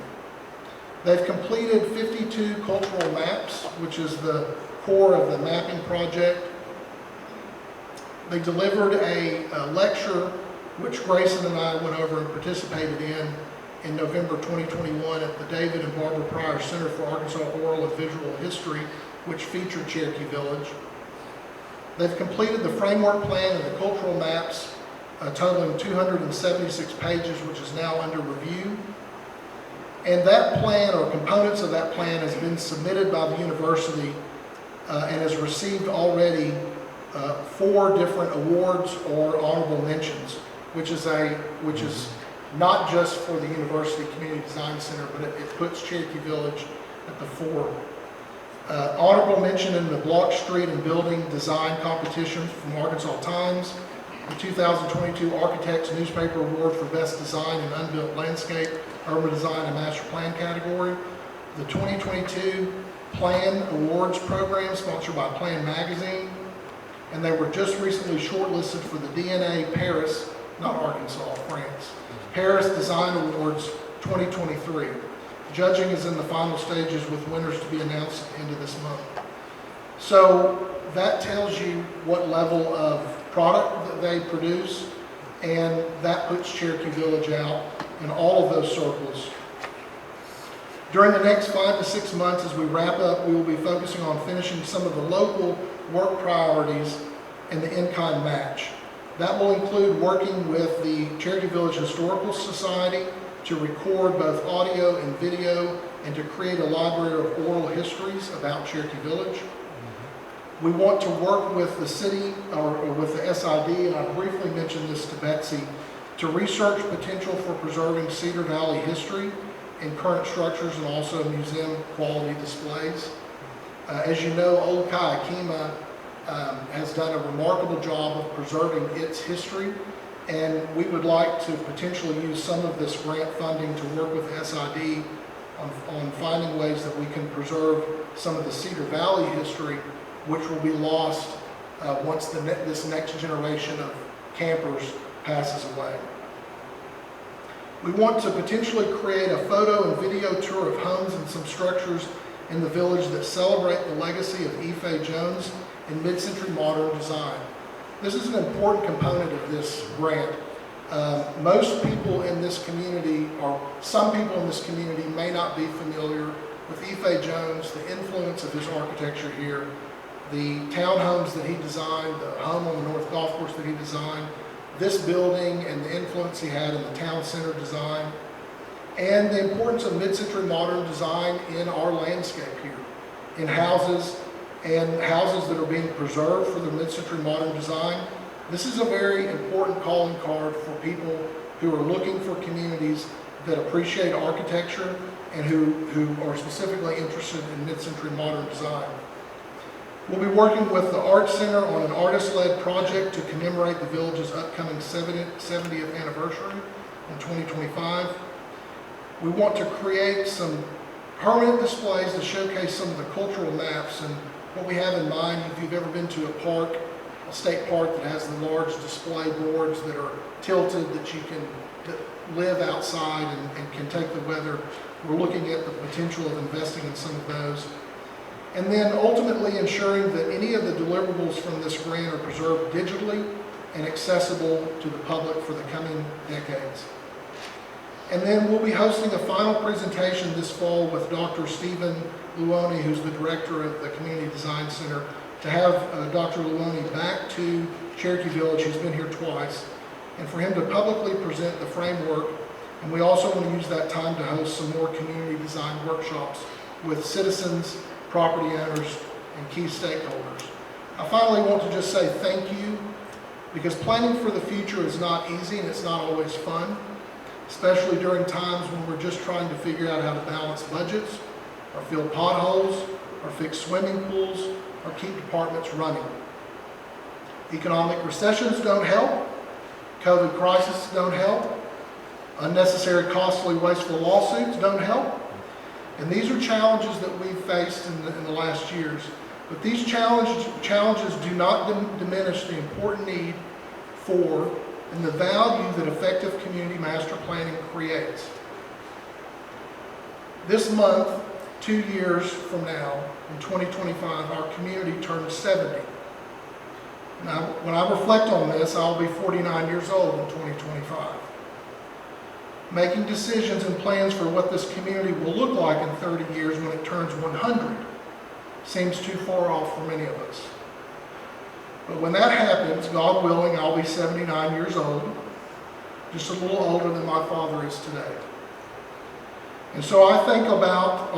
They've completed 52 cultural maps, which is the core of the mapping project. They delivered a lecture, which Grayson and I went over and participated in November 2021 at the David and Barbara Pryor Center for Arkansas Oral and Visual History, which featured Cherokee Village. They've completed the framework plan and the cultural maps, totaling 276 pages, which is now under review. And that plan, or components of that plan, has been submitted by the university and has received already 4 different awards or honorable mentions, which is not just for the University Community Design Center, but it puts Cherokee Village at the fore. Honorable mention in the Block Street and Building Design Competition from Arkansas Times, the 2022 Architects Newspaper Award for Best Design in Unbuilt Landscape, Urban Design and Master Plan category, the 2022 Plan Awards Program sponsored by Plan Magazine, and they were just recently shortlisted for the DNA Paris, not Arkansas, France, Paris Design Awards 2023. Judging is in the final stages with winners to be announced at the end of this month. So that tells you what level of product that they produce, and that puts Cherokee Village out in all of those circles. During the next 5 to 6 months, as we wrap up, we will be focusing on finishing some of the local work priorities and the in-kind match. That will include working with the Cherokee Village Historical Society to record both audio and video and to create a library of oral histories about Cherokee Village. We want to work with the city or with the SID, and I briefly mentioned this to Betsy, to research potential for preserving Cedar Valley history in current structures and also museum quality displays. As you know, Old Kayakima has done a remarkable job of preserving its history, and we would like to potentially use some of this grant funding to work with SID on finding ways that we can preserve some of the Cedar Valley history, which will be lost once this next generation of campers passes away. We want to potentially create a photo and video tour of homes and some structures in the village that celebrate the legacy of E.G. Jones in mid-century modern design. This is an important component of this grant. Most people in this community, or some people in this community, may not be familiar with E.G. Jones, the influence of his architecture here, the townhomes that he designed, the home on the North Golf Course that he designed, this building and the influence he had in the town center design, and the importance of mid-century modern design in our landscape here, in houses and houses that are being preserved for their mid-century modern design. This is a very important calling card for people who are looking for communities that appreciate architecture and who are specifically interested in mid-century modern design. We'll be working with the Arts Center on an artist-led project to commemorate the village's upcoming 70th anniversary in 2025. We want to create some permanent displays to showcase some of the cultural maps and what we have in mind. If you've ever been to a park, a state park that has the large display boards that are tilted that you can live outside and can take the weather, we're looking at the potential of investing in some of those. And then ultimately ensuring that any of the deliverables from this grant are preserved digitally and accessible to the public for the coming decades. And then we'll be hosting a final presentation this fall with Dr. Stephen Luoni, who's the director of the Community Design Center, to have Dr. Luoni back to Cherokee Village, who's been here twice, and for him to publicly present the framework. And we also want to use that time to host some more community design workshops with citizens, property owners, and key stakeholders. I finally want to just say thank you, because planning for the future is not easy and it's not always fun, especially during times when we're just trying to figure out how to balance budgets, or fill potholes, or fix swimming pools, or keep departments running. Economic recessions don't help. COVID crises don't help. Unnecessary, costly, wasteful lawsuits don't help. And these are challenges that we've faced in the last years. But these challenges do not diminish the important need for and the value that effective community master planning creates. This month, 2 years from now, in 2025, our community turns 70. Now, when I reflect on this, I'll be 49 years old in 2025. Making decisions and plans for what this community will look like in 30 years when it turns 100 seems too far off for many of us. But when that happens, God willing, I'll be 79 years old, just a little older than my father is today. And so I think a lot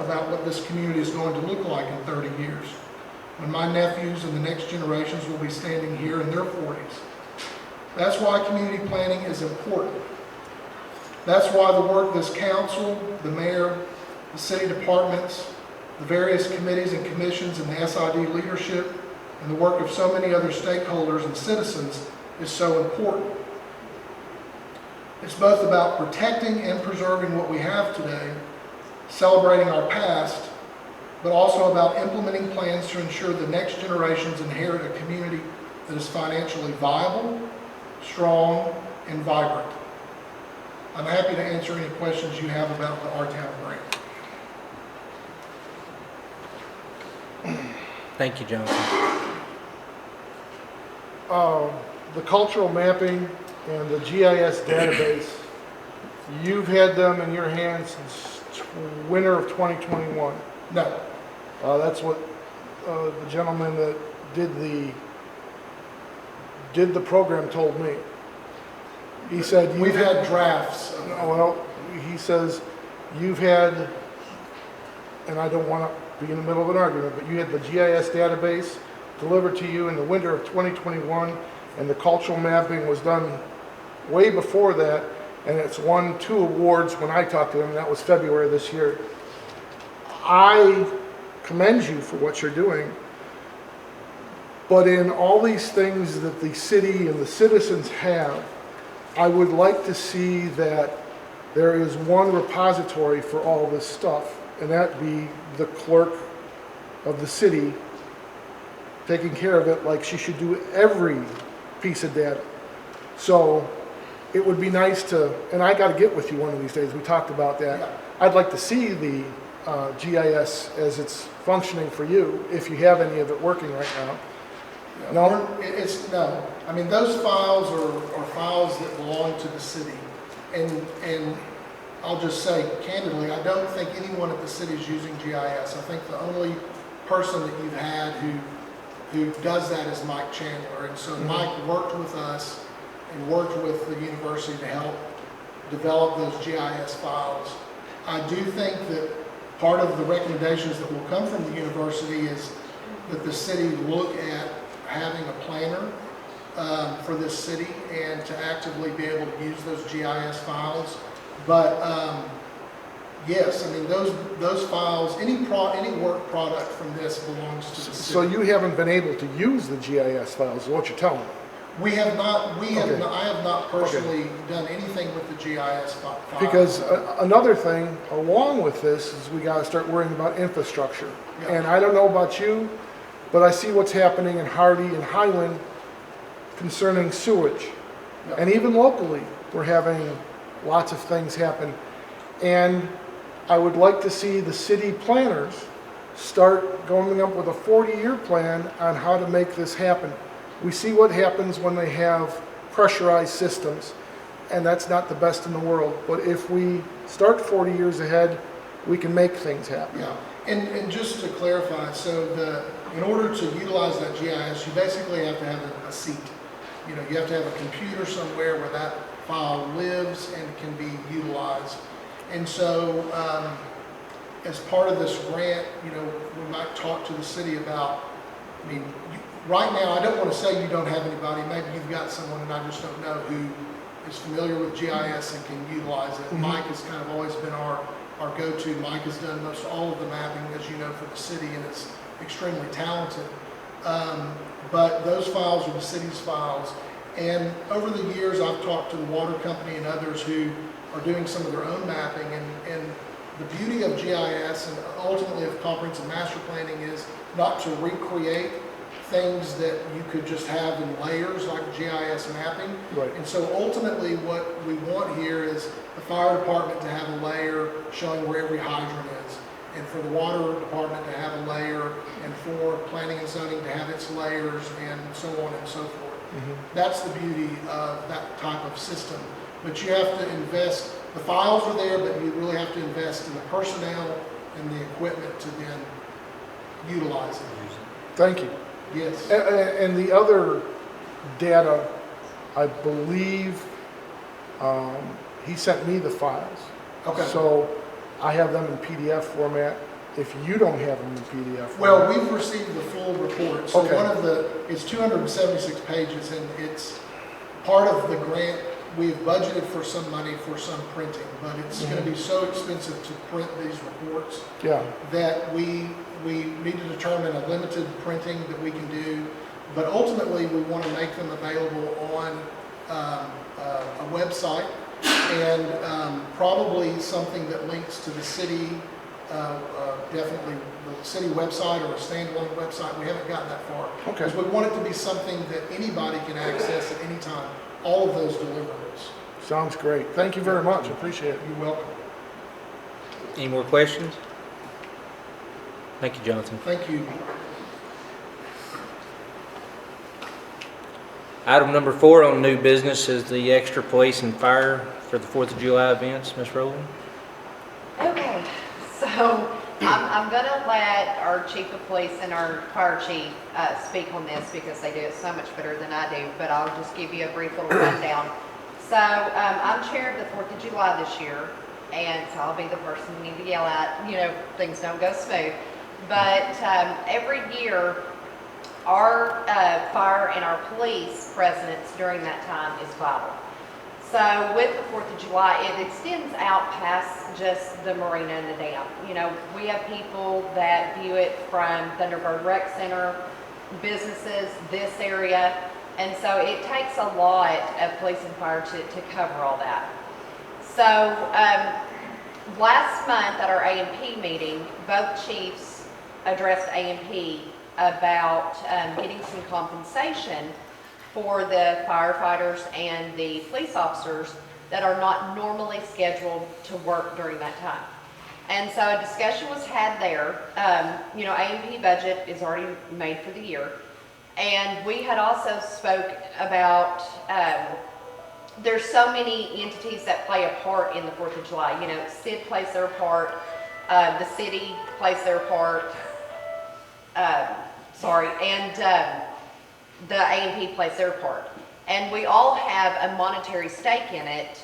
about what this community is going to look like in 30 years, when my nephews and the next generations will be standing here in their 40s. That's why community planning is important. That's why the work this council, the mayor, the city departments, the various committees and commissions and the SID leadership, and the work of so many other stakeholders and citizens is so important. It's both about protecting and preserving what we have today, celebrating our past, but also about implementing plans to ensure the next generations inherit a community that is financially viable, strong, and vibrant. I'm happy to answer any questions you have about the Our Town grant. Thank you, Jonathan. The cultural mapping and the GIS database, you've had them in your hands since winter of 2021. No. That's what the gentleman that did the program told me. He said, we've had drafts. Well, he says, you've had, and I don't want to be in the middle of an argument, but you had the GIS database delivered to you in the winter of 2021, and the cultural mapping was done way before that, and it's won 2 awards when I talked to him, and that was February this year. I commend you for what you're doing, but in all these things that the city and the citizens have, I would like to see that there is one repository for all this stuff, and that be the clerk of the city taking care of it like she should do every piece of data. So it would be nice to, and I got to get with you one of these days, we talked about that. Yeah. I'd like to see the GIS as it's functioning for you, if you have any of it working right now. No? No. I mean, those files are files that belong to the city. And I'll just say candidly, I don't think anyone at the city is using GIS. I think the only person that you've had who does that is Mike Chandler. And so Mike worked with us and worked with the university to help develop those GIS files. I do think that part of the recommendations that will come from the university is that the city look at having a planner for this city and to actively be able to use those GIS files. But yes, I mean those files, any work product from this belongs to the city. So you haven't been able to use the GIS files, is what you're telling me? We have not, Okay. I have not personally done anything with the GIS file. Because another thing along with this is we gotta start worrying about infrastructure. Yeah. And I don't know about you, but I see what's happening in Hardy and Highland concerning sewage. Yeah. And even locally, we're having lots of things happen. And I would like to see the city planners start going up with a 40-year plan on how to make this happen. We see what happens when they have pressurized systems, and that's not the best in the world. But if we start 40 years ahead, we can make things happen. Yeah, and just to clarify, so in order to utilize that GIS, you basically have to have a seat. You know, you have to have a computer somewhere where that file lives and can be utilized. And so, as part of this grant, you know, we might talk to the city about, I mean, right now, I don't want to say you don't have anybody, maybe you've got someone and I just don't know who is familiar with GIS and can utilize it. Mm-hmm. Mike has kind of always been our go-to. Mike has done most all of the mapping, as you know, for the city, and is extremely talented. But those files are the city's files. And over the years, I've talked to the water company and others who are doing some of their own mapping. And the beauty of GIS and ultimately of comprehensive master planning is not to recreate things that you could just have in layers like GIS mapping. Right. And so ultimately what we want here is the fire department to have a layer showing where every hydrant is, and for the water department to have a layer, and for planning and zoning to have its layers, and so on and so forth. Mm-hmm. That's the beauty of that type of system. But you have to invest, the files are there, but you really have to invest in the personnel and the equipment to then utilize it. Thank you. Yes. And the other data, I believe, he sent me the files. Okay. So I have them in PDF format. If you don't have them in PDF Well, format. we've received the full report. So Okay. it's 276 pages, and it's part of the grant. We've budgeted for some money for some printing, but it's going to be so expensive to print these reports Yeah, that we need to determine a limited printing that we can do. But ultimately, we want to make them available on a website, and probably something that links to the city, definitely the city website or a standalone website. We haven't gotten that far. Okay. Because we want it to be something that anybody can access at any time, all of those deliverables. sounds great. Thank you very much. Appreciate it. You're welcome. Any more questions? Thank you, Jonathan. Thank you. Item number 4 on new business is the extra police and fire for the 4th of July events. Ms. Rowland? Okay, so I'm gonna let our chief of police and our fire chief speak on this because they do it so much better than I do, but I'll just give you a brief little rundown. So I'm chair of the 4th of July this year, and so I'll be the person you need to yell at, you know, things don't go smooth. But every year, our fire and our police presence during that time is vital. So with the 4th of July, it extends out past just the marina and the dam. You know, we have people that view it from Thunderbird Rec Center, businesses, this area, and so it takes a lot of police and fire to cover all that. So last month at our A&P meeting, both chiefs addressed A&P about getting some compensation for the firefighters and the police officers that are not normally scheduled to work during that time. And so a discussion was had there. You know, A&P budget is already made for the year. And we had also spoke about, there's so many entities that play a part in the 4th of July. You know, SID plays their part, the city plays their part, and the A&P plays their part. And we all have a monetary stake in it,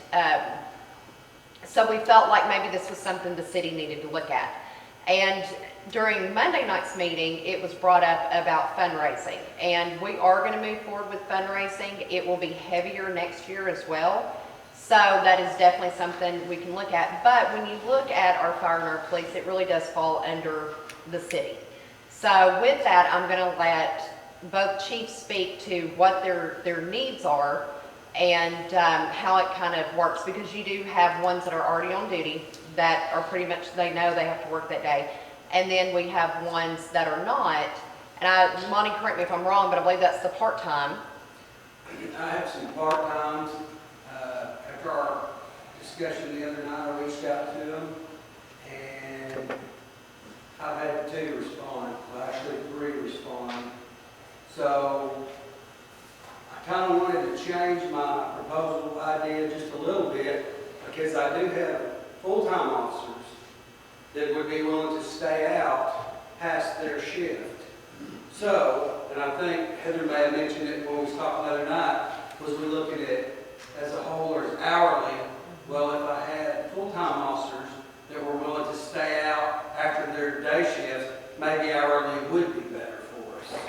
so we felt like maybe this was something the city needed to look at. And during Monday night's meeting, it was brought up about fundraising. And we are going to move forward with fundraising. It will be heavier next year as well. So that is definitely something we can look at. But when you look at our fire and our police, it really does fall under the city. So with that, I'm going to let both chiefs speak to what their needs are and how it kind of works, because you do have ones that are already on duty that are pretty much, they know they have to work that day. And then we have ones that are not, and Monty, correct me if I'm wrong, but I believe that's the part-time. I have some part-times. After our discussion the other night, I reached out to them, and I've had 2 respond, well, actually 3 respond. So I kind of wanted to change my proposal idea just a little bit, because I do have full-time officers that would be willing to stay out past their shift. So, and I think Heather may have mentioned it when we was talking the other night, was we looking at it as a whole or as hourly. Well, if I had full-time officers that were willing to stay out after their day shifts, maybe hourly would be better for us.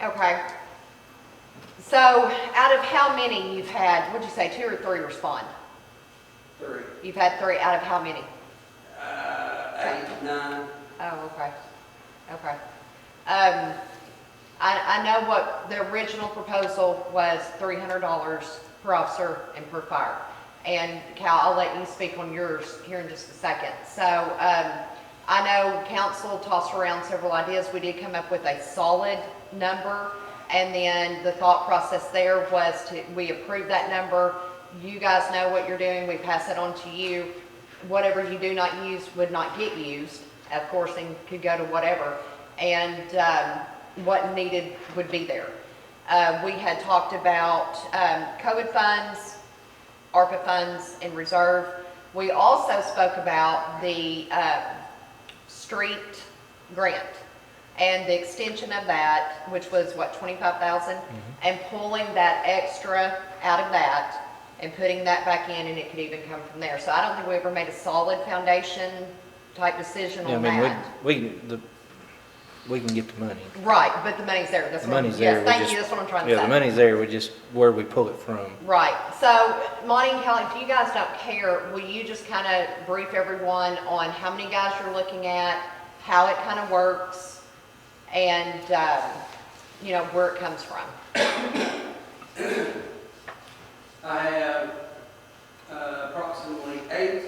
Okay. So out of how many you've had, what'd you say, 2 or 3 respond? 3, You've had 3 out of how many? 8, 9. Oh, okay. Okay. I know what the original proposal was, $300 per officer and per fire. And Cal, I'll let you speak on yours here in just a second. So, I know council tossed around several ideas. We did come up with a solid number. And then the thought process there was we approve that number. You guys know what you're doing. We pass it on to you. Whatever you do not use would not get used, of course, and could go to whatever. And what needed would be there. We had talked about COVID funds, ARPA funds, and reserve. We also spoke about the street grant and the extension of that, which was what, 25,000, and pulling that extra out of that and putting that back in, and it could even come from there. So I don't think we ever made a solid foundation type decision Yeah, on I mean, that. we can get the money. Right, but the money's there. That's The what I'm, money's there. yes, we thank just- you. That's what I'm trying to say. Yeah, the money's there, we just, where we pull it from. Right. So, Monty and Kelly, if you guys don't care, will you just kind of brief everyone on how many guys you're looking at, how it kind of works, and, you know, where it comes from? I have approximately 8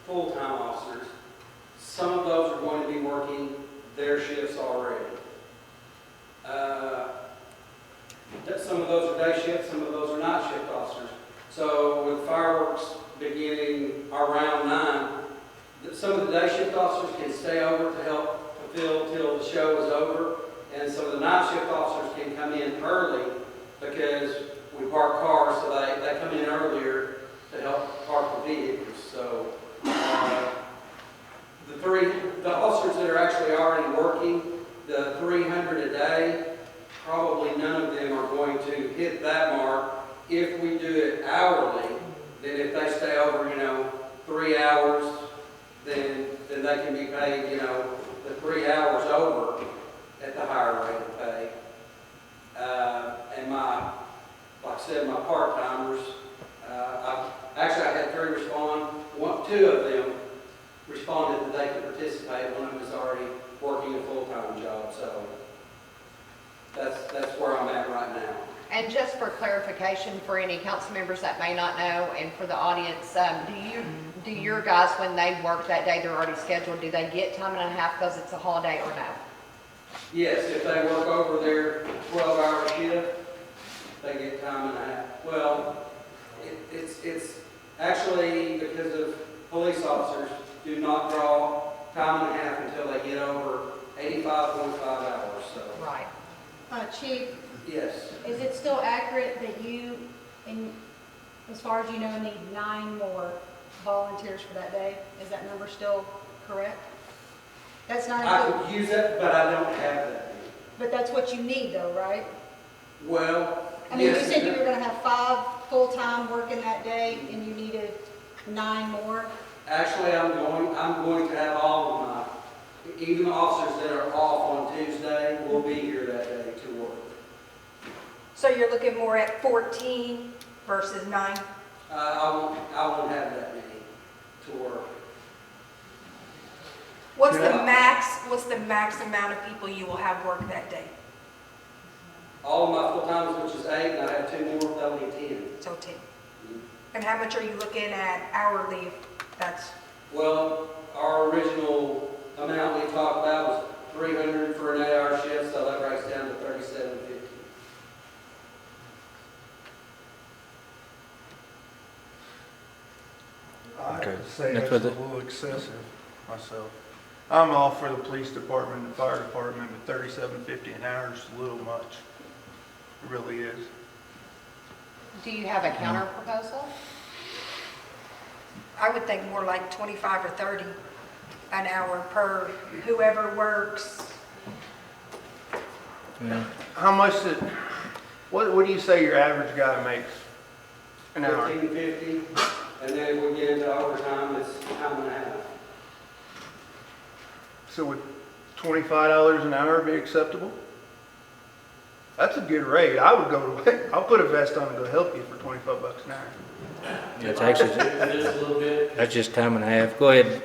full-time officers. Some of those are going to be working their shifts already. Some of those are day shifts, some of those are night shift officers. So with fireworks beginning around 9, some of the day shift officers can stay over to help fulfill till the show is over, and some of the night shift officers can come in early because we park cars, so they come in earlier to help park the vehicles. So the officers that are actually already working, the 300 a day, probably none of them are going to hit that mark. If we do it hourly, then if they stay over, 3 hours, then they can be paid, the 3 hours over at the higher rate of pay. And like I said, my part-timers, I had 3 respond. 2 of them responded that they could participate. One of them is already working a full-time job, so that's where I'm at right now. And just for clarification for any council members that may not know, and for the audience, do your guys, when they work that day, they're already scheduled, do they get time and a half because it's a holiday or no? Yes, if they work over their 12-hour shift, they get time and a half. Well, it's actually because of police officers do not draw time and a half until they get over 85.5 hours, so. Right. Chief, Yes, is it still accurate that you, as far as you know, need 9 more volunteers for that day? Is that number still correct? That's not I included, could use it, but I don't have that. but that's what you need though, right? Well, I mean, you yes, said you were gonna have 5 full-time working that day and you needed 9 more? actually, I'm going to have all of my, even the officers that are off on Tuesday will be here that day to work. So you're looking more at 14 versus 9? I won't have that many to work. What's the max amount of people you will have work that day? All of my full-times, which is 8, and I have 2 more, that would be 10. So 10. And how much are you looking at hourly? That's, Well, our original amount we talked about was 300 for an 8-hour shift, so that breaks down to 37.50. I Okay. have to say That's that's a what little excessive myself. I'm all for the police department and the fire department, but $37.50 an hour is a little much. It really is. Do you have a counter proposal? I would think more like 25 or 30 an hour per whoever works. Yeah. How much did, what do you say your average guy makes an hour? 15.50, and then if we get into overtime, it's time and a half. So would $25 an hour be acceptable? That's a good rate. I would go to, I'll put a vest on and go help you for 25 bucks an hour. Yeah, it's actually, Just a little bit, that's just time and a half. Go ahead,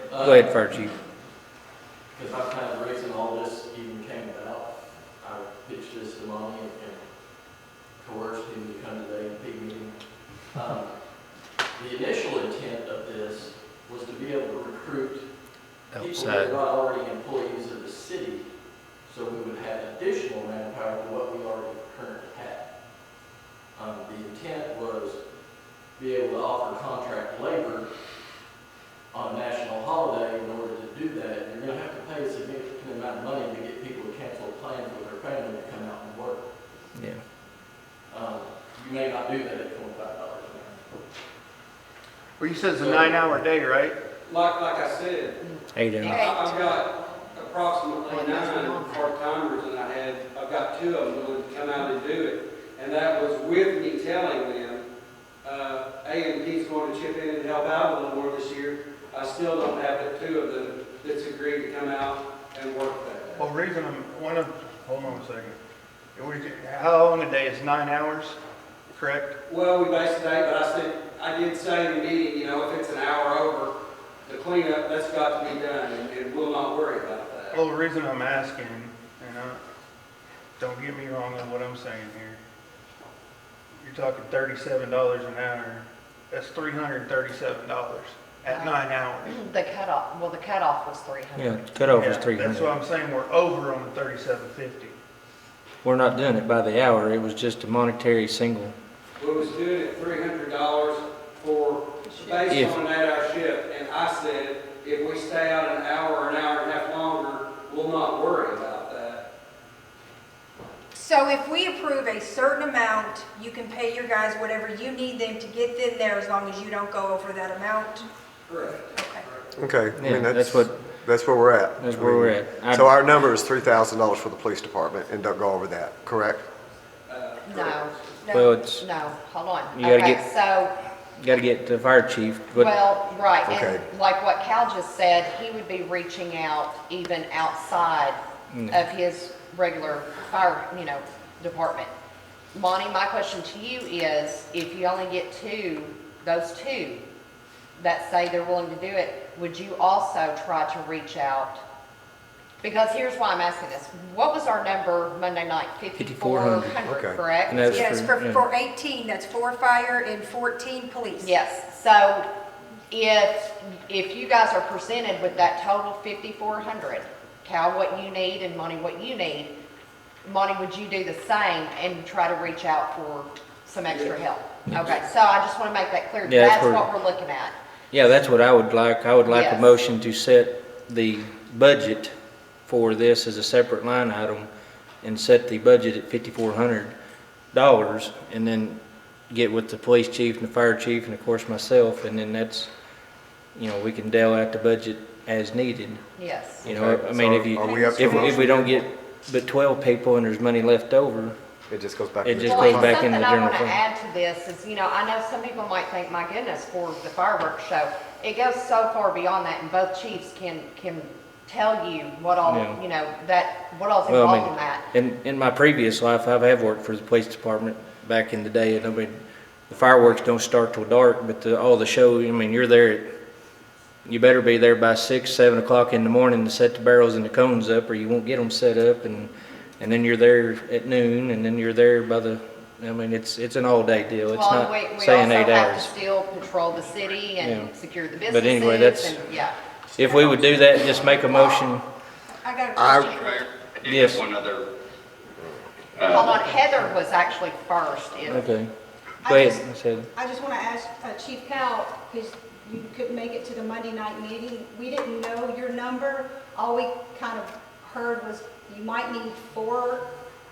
Fire Chief. because I'm kind of the reason all this even came about. I pitched this to Monty and coerced him to come to the AP meeting. The initial intent of this was to be able to recruit people that Outside. are not already employees of the city, so we would have additional manpower to what we already currently had. The intent was be able to offer contract labor on a national holiday. In order to do that, you're going to have to pay a significant amount of money to get people to cancel plans with their family to come out and work. Yeah. You may not do that at $25 an hour. Well, you said it's a 9-hour day, right? Like I said, 8 hours. I've got approximately 9 part-timers, and I've got 2 of them willing to come out and do it. And that was with me telling them, A&P's going to chip in and help out a little more this year. I still don't have the 2 of them that's agreed to come out and work that day. Well, the reason hold on a second. How long a day is 9 hours, correct? Well, we based it 8, but I did say in the meeting, if it's an hour over, the cleanup, that's got to be done, and we'll not worry about that. Well, the reason I'm asking, don't get me wrong on what I'm saying here. You're talking $37 an hour. That's $337 at 9 hours. The cutoff was 300. Yeah, cutoff is Yeah, 300. That's what I'm saying, we're over on the $37.50. We're not doing it by the hour. It was just a monetary single. We was doing it $300 for, based on an 8-hour shift, and I said, if we stay out an hour or an hour and a half longer, we'll not worry about that. So if we approve a certain amount, you can pay your guys whatever you need them to get them there as long as you don't go over that amount? Correct. Okay. Okay, I mean, Yeah, that's where we're at. That's where we're at. So our number is $3,000 for the police department, and don't go over that, correct? No, Well, it's, no, hold on. You gotta Okay, get- so, got to get to the fire chief, but well, right, Okay. and like what Cal just said, he would be reaching out even outside of his regular fire, department. Monty, my question to you is, if you only get those two that say they're willing to do it, would you also try to reach out? Because here's why I'm asking this. What was our number Monday night? 5,400. 5,400, Okay. correct? And that's Yes, for- for 18, that's 4 fire and 14 police. Yes, so if you guys are presented with that total 5,400, Cal, what you need, and Monty, what you need, Monty, would you do the same and try to reach out for some extra help? Okay, so I just want to make that clear. Yeah, that's That's where- what we're looking at. yeah, that's what I would like. I would like a Yes. motion to set the budget for this as a separate line item and set the budget at $5,400 and then get with the police chief and the fire chief and of course myself, and then that's, we can deal out the budget as needed. Yes. Okay, I mean, so if you, are we up to a if we motion? don't get but 12 people and there's money left over, It just goes back It to the just Well, goes and back in the something I general want to fund. add to this is, I know some people might think, my goodness, for the fireworks show, it goes so far beyond that, and both chiefs can tell you what all, Yeah. what all's Well, involved in that. in my previous life, I have worked for the police department back in the day, and the fireworks don't start till dark, but all the show, you're there you better be there by 6, 7 o'clock in the morning to set the barrels and the cones up, or you won't get them set up, and and then you're there at noon, and then you're there by the, I mean, it's an all-day deal. It's Well, not and we saying also 8 have to hours. still patrol the city and Yeah. secure the businesses. But anyway, that's- and- Yeah. If we would do that, just make a motion. I got a I- question. Mr. Mayor, I did Yes. have one other. Hold on, Heather was actually first. Okay. I Go ahead, just- Ms. Heather. I just want to ask Chief Cal, because you couldn't make it to the Monday night meeting, we didn't know your number. All we kind of heard was you might need 4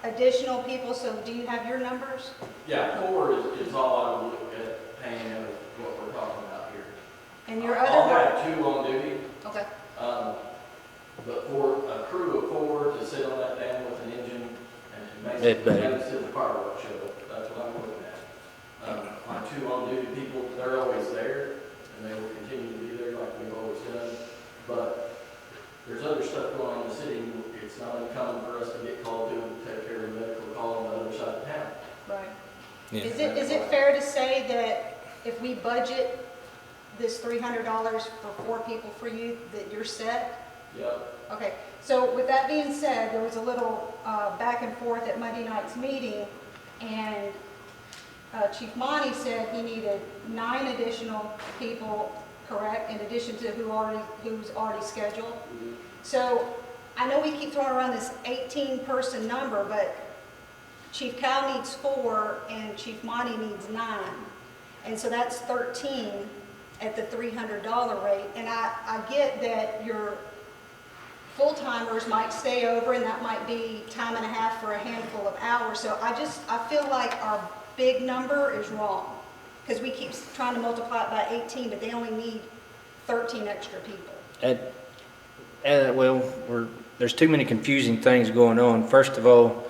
additional people, so do you have your numbers? Yeah, 4 is all I would look at paying out of what we're talking about here. And your I'll other, have 2 on duty, okay, but for a crew of 4 to sit on that dam with an engine and That basically bad. have it sit the fireworks show, that's what I'm looking at. My 2 on duty people, they're always there, and they will continue to be there like we've always done. But there's other stuff going on in the city. It's not uncommon for us to get called to take care of a medical call on the other side of town. right. Yeah. Is it fair to say that if we budget this $300 for 4 people for you, that you're set? Yep. Okay, so with that being said, there was a little back and forth at Monday night's meeting, and Chief Monty said he needed 9 additional people, correct, in addition to who's already scheduled. So I know we keep throwing around this 18-person number, but Chief Cal needs 4 and Chief Monty needs 9. And so that's 13 at the $300 rate. And I get that your full-timers might stay over, and that might be time and a half for a handful of hours. So I feel like our big number is wrong, because we keep trying to multiply it by 18, but they only need 13 extra people. Well, there's too many confusing things going on. First of all,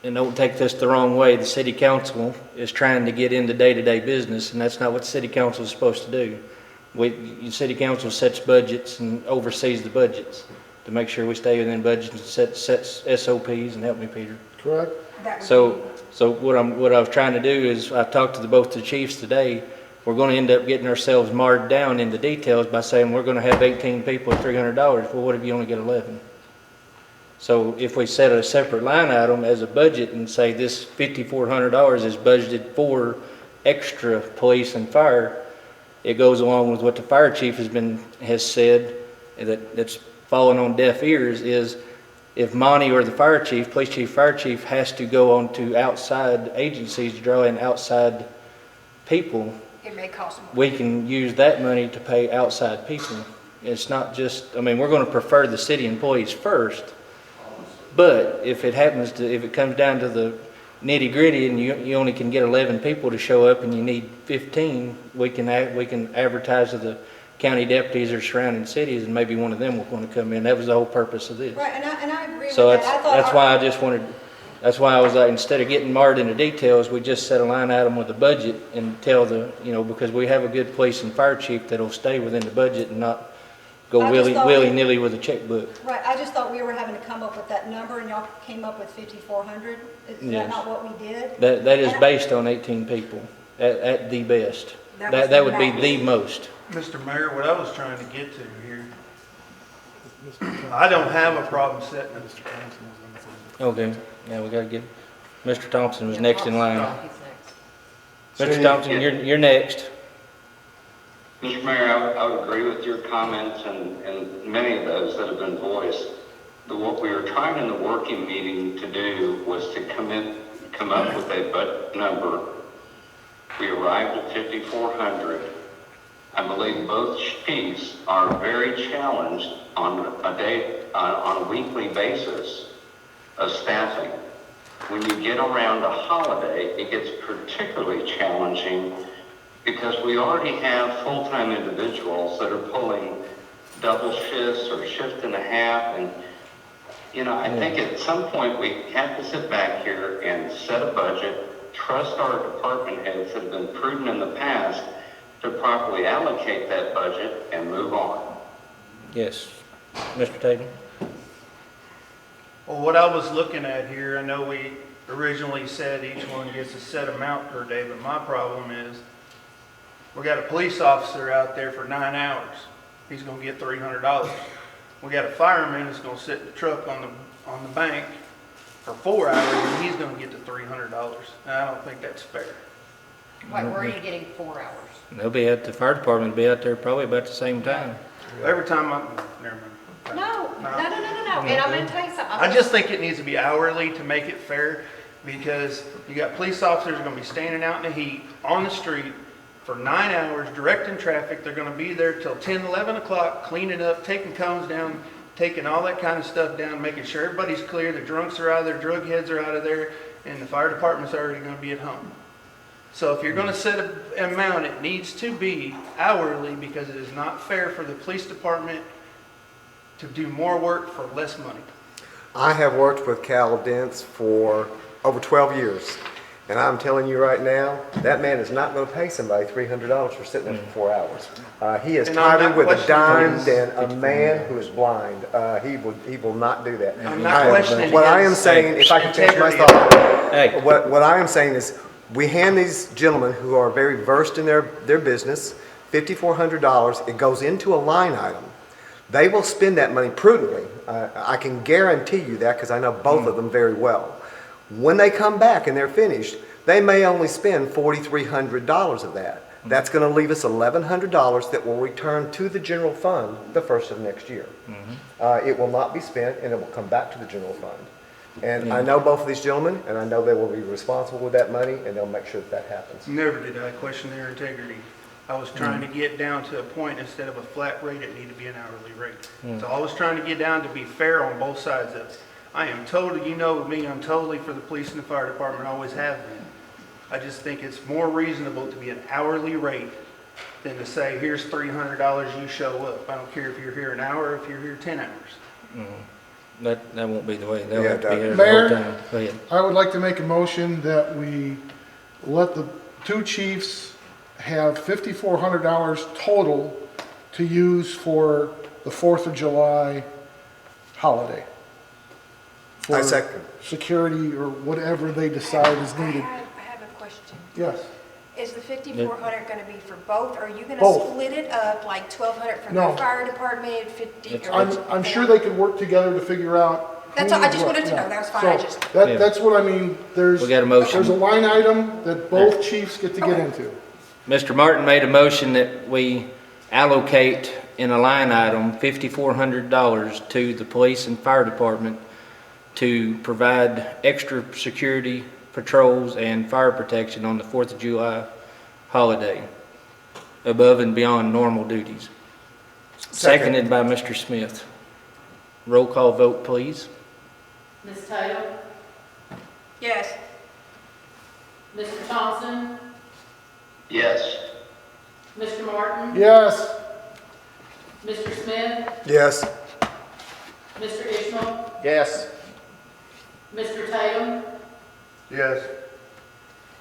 and don't take this the wrong way, the city council is trying to get into day-to-day business, and that's not what the city council is supposed to do. The city council sets budgets and oversees the budgets to make sure we stay within budgets and sets SOPs, and help me, Peter. Correct? That would So what I was trying to do is, I talked to both the chiefs today. We're going to end up getting ourselves marred down in the details by saying we're going to have 18 people at $300. Well, what if you only get 11? So if we set a separate line item as a budget and say this $5,400 is budgeted for extra police and fire, it goes along with what the fire chief has said, that's fallen on deaf ears, is if Monty or the fire chief, police chief, fire chief, has to go on to outside agencies to draw in outside people, It may cost more. we can use that money to pay outside people. It's not just, I mean, we're going to prefer the city employees first, but if it comes down to the nitty gritty and you only can get 11 people to show up and you need 15, we can advertise to the county deputies or surrounding cities, and maybe one of them will want to come in. That was the whole purpose of this. Right, and I agree with So that. I thought that's why I just wanted, that's why I was like, instead of getting marred into details, we just set a line item with the budget and tell because we have a good police and fire chief that'll stay within the budget and not go I just thought willy-nilly with a checkbook. Right, I just thought we were having to come up with that number, and y'all came up with 5,400. Is that Yes. not what we did? That is based on 18 people at the best. That was That the would be max. the most. Mr. Mayor, what I was trying to get to here, I don't have a problem setting it. Okay, now we gotta get, Mr. Thompson was next in line. He's next. Mr. Thompson, you're next. Mr. Mayor, I would agree with your comments and many of those that have been voiced. But what we were trying in the working meeting to do was to come up with a budget number. We arrived at 5,400. I believe both chiefs are very challenged on a weekly basis of staffing. When you get around a holiday, it gets particularly challenging because we already have full-time individuals that are pulling double shifts or shift and a half. And, I think at some point we have to sit back here and set a budget, trust our department heads that have been prudent in the past to properly allocate that budget and move on. Yes. Mr. Tatum? Well, what I was looking at here, I know we originally said each one gets a set amount per day, but my problem is we got a police officer out there for 9 hours. He's going to get $300. We got a fireman that's going to sit in the truck on on the bank for 4 hours and he's gonna get the $300. And I don't think that's fair. Wait, where are you getting 4 hours? They'll be at, the fire department will be out there probably about the same time. Every time never mind. No. And I'm gonna tell you something. I just think it needs to be hourly to make it fair, because you got police officers are gonna be standing out in the heat on the street for 9 hours, directing traffic. They're gonna be there till 10, 11 o'clock, cleaning up, taking cones down, taking all that kind of stuff down, making sure everybody's clear, the drunks are out of there, drug heads are out of there, and the fire department's already gonna be at home. So if you're gonna set an amount, it needs to be hourly, because it is not fair for the police department to do more work for less money. I have worked with Cal Dents for over 12 years, and I'm telling you right now, that man is not going to pay somebody $300 for sitting there for 4 hours. He is And I'm tighter not with a questioning dime his- than a man who is blind. He will not do that. I'm not questioning What I am his saying, if I can finish my integrity. thought, Hey, what I am saying is, we hand these gentlemen who are very versed in their business $5,400. It goes into a line item. They will spend that money prudently. I can guarantee you that, because I know both of them very well. When they come back and they're finished, they may only spend $4,300 of that. That's going to leave us $1,100 that will return to the general fund the first of next year. It will not be spent, and it will come back to the general fund. And I know both of these gentlemen, and I know they will be responsible with that money, and they'll make sure that happens. Never did I question their integrity. I was trying to get down to a point, instead of a flat rate, it needed to be an hourly rate. So I was trying to get down to be fair on both sides of it. I am totally, you know me, I'm totally for the police and the fire department, always have been. I just think it's more reasonable to be an hourly rate than to say, here's $300, you show up. I don't care if you're here an hour or if you're here 10 hours. that won't be the way. They'll Yeah, have to be here the Mayor? whole time. Go ahead. I would like to make a motion that we let the two chiefs have $5,400 total to use for the 4th of July holiday. I For second. security or whatever they decide is needed. I have a question. Yes. Is the 5,400 gonna be for both, or are you gonna Both. split it up, like 1,200 for No. the fire department, 50? It's- or I'm sure they could work together to figure out. who That's all, I needs just what, wanted to yeah. know, that was fine, I So, just, Yeah. that's what I mean, there's. We got a motion. There's a line item that both chiefs get to get Okay. into. Mr. Martin made a motion that we allocate in a line item $5,400 to the police and fire department to provide extra security patrols and fire protection on the 4th of July holiday, above and beyond normal duties. Seconded by Mr. Smith. Roll call vote, please. Ms. Tatum? yes. Mr. Thompson? Yes. Mr. Martin? Yes, Mr. Smith? Yes. Mr. Ishmael? Yes. Mr. Tatum? Yes.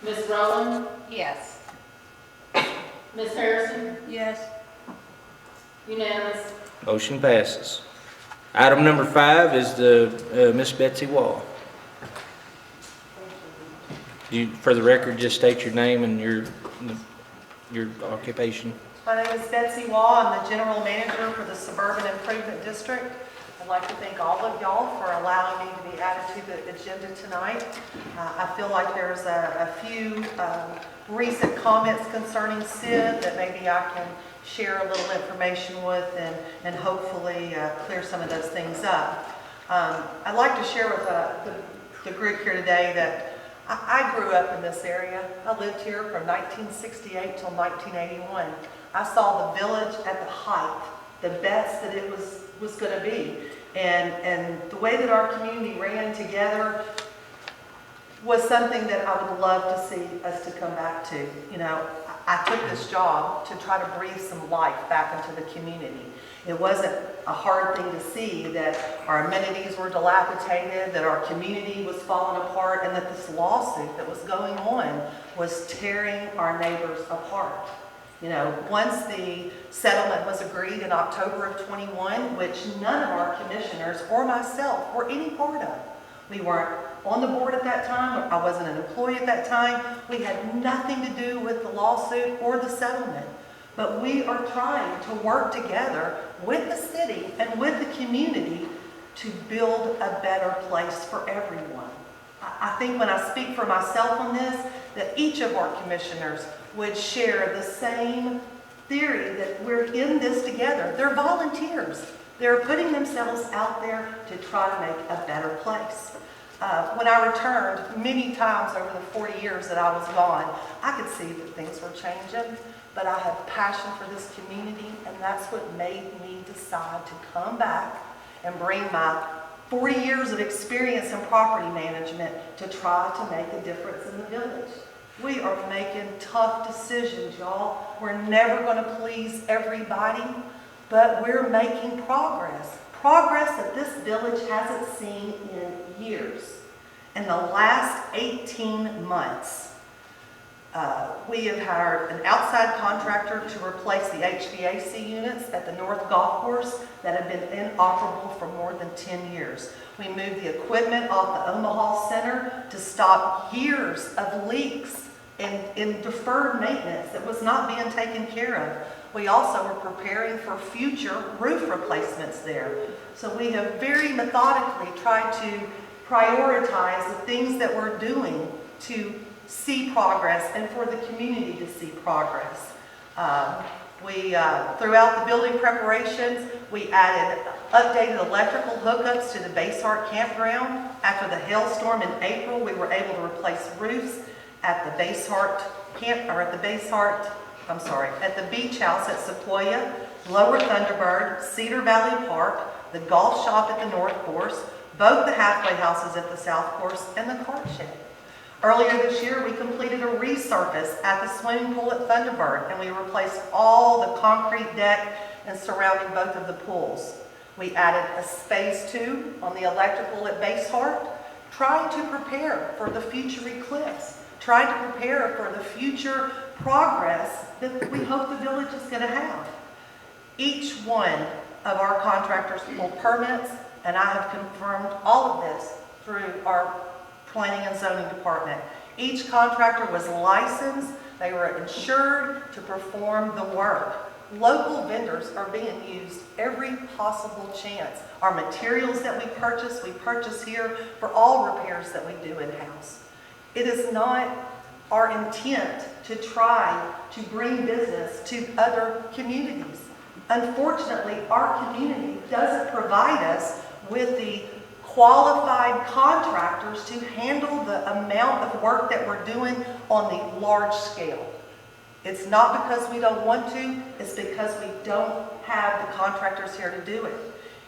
Ms. Rowland? Yes. Ms. Harrison? Yes. Unanimous. Motion passes. Item number 5 is the Miss Betsy Wall. You, for the record, just state your name and your occupation. My name is Betsy Wall. I'm the General Manager for the Suburban Improvement District. I'd like to thank all of y'all for allowing me to be added to the agenda tonight. I feel like there's a few recent comments concerning Sid that maybe I can share a little information with and hopefully clear some of those things up. I'd like to share with the group here today that I grew up in this area. I lived here from 1968 till 1981. I saw the village at the height, the best that it was going to be. And the way that our community ran together was something that I would love to see us to come back to. You know, I took this job to try to breathe some life back into the community. It wasn't a hard thing to see that our amenities were dilapidated, that our community was falling apart, and that this lawsuit that was going on was tearing our neighbors apart. You know, once the settlement was agreed in October of 21, which none of our commissioners or myself were any part of. We weren't on the board at that time. I wasn't an employee at that time. We had nothing to do with the lawsuit or the settlement. But we are trying to work together with the city and with the community to build a better place for everyone. I think when I speak for myself on this, that each of our commissioners would share the same theory that we're in this together. They're volunteers. They're putting themselves out there to try to make a better place. When I returned, many times over the 40 years that I was gone, I could see that things were changing, but I have passion for this community, and that's what made me decide to come back and bring my 40 years of experience in property management to try to make a difference in the village. We are making tough decisions, y'all. We're never going to please everybody, but we're making progress. Progress that this village hasn't seen in years. In the last 18 months, we have hired an outside contractor to replace the HVAC units at the North Golf Course that have been inoperable for more than 10 years. We moved the equipment off the Omaha Center to stop years of leaks and deferred maintenance that was not being taken care of. We also are preparing for future roof replacements there. So we have very methodically tried to prioritize the things that we're doing to see progress and for the community to see progress. Throughout the building preparations, we added updated electrical hookups to the Basehart campground. After the hailstorm in April, we were able to replace roofs at the at the beach house at Sequoia, Lower Thunderbird, Cedar Valley Park, the golf shop at the North Course, both the halfway houses at the South Course, and the cart shed. Earlier this year, we completed a resurface at the swimming pool at Thunderbird, and we replaced all the concrete deck and surrounding both of the pools. We added a phase 2 on the electrical at Basehart, trying to prepare for the future eclipse, trying to prepare for the future progress that we hope the village is going to have. Each one of our contractors pulled permits, and I have confirmed all of this through our planning and zoning department. Each contractor was licensed, they were insured to perform the work. Local vendors are being used every possible chance. Our materials that we purchase here for all repairs that we do in-house. It is not our intent to try to bring business to other communities. Unfortunately, our community doesn't provide us with the qualified contractors to handle the amount of work that we're doing on the large scale. It's not because we don't want to, it's because we don't have the contractors here to do it.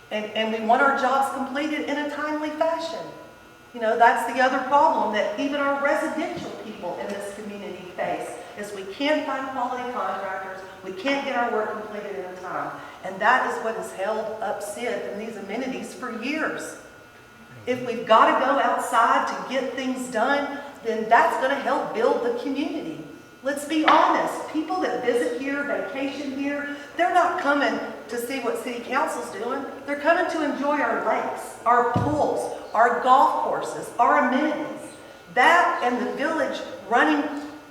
And we want our jobs completed in a timely fashion. You know, that's the other problem that even our residential people in this community face, is we can't find quality contractors, we can't get our work completed in a time. And that is what has held up Sid and these amenities for years. If we've got to go outside to get things done, then that's going to help build the community. Let's be honest. People that visit here, vacation here, they're not coming to see what city council's doing. They're coming to enjoy our lakes, our pools, our golf courses, our amenities. That and the village running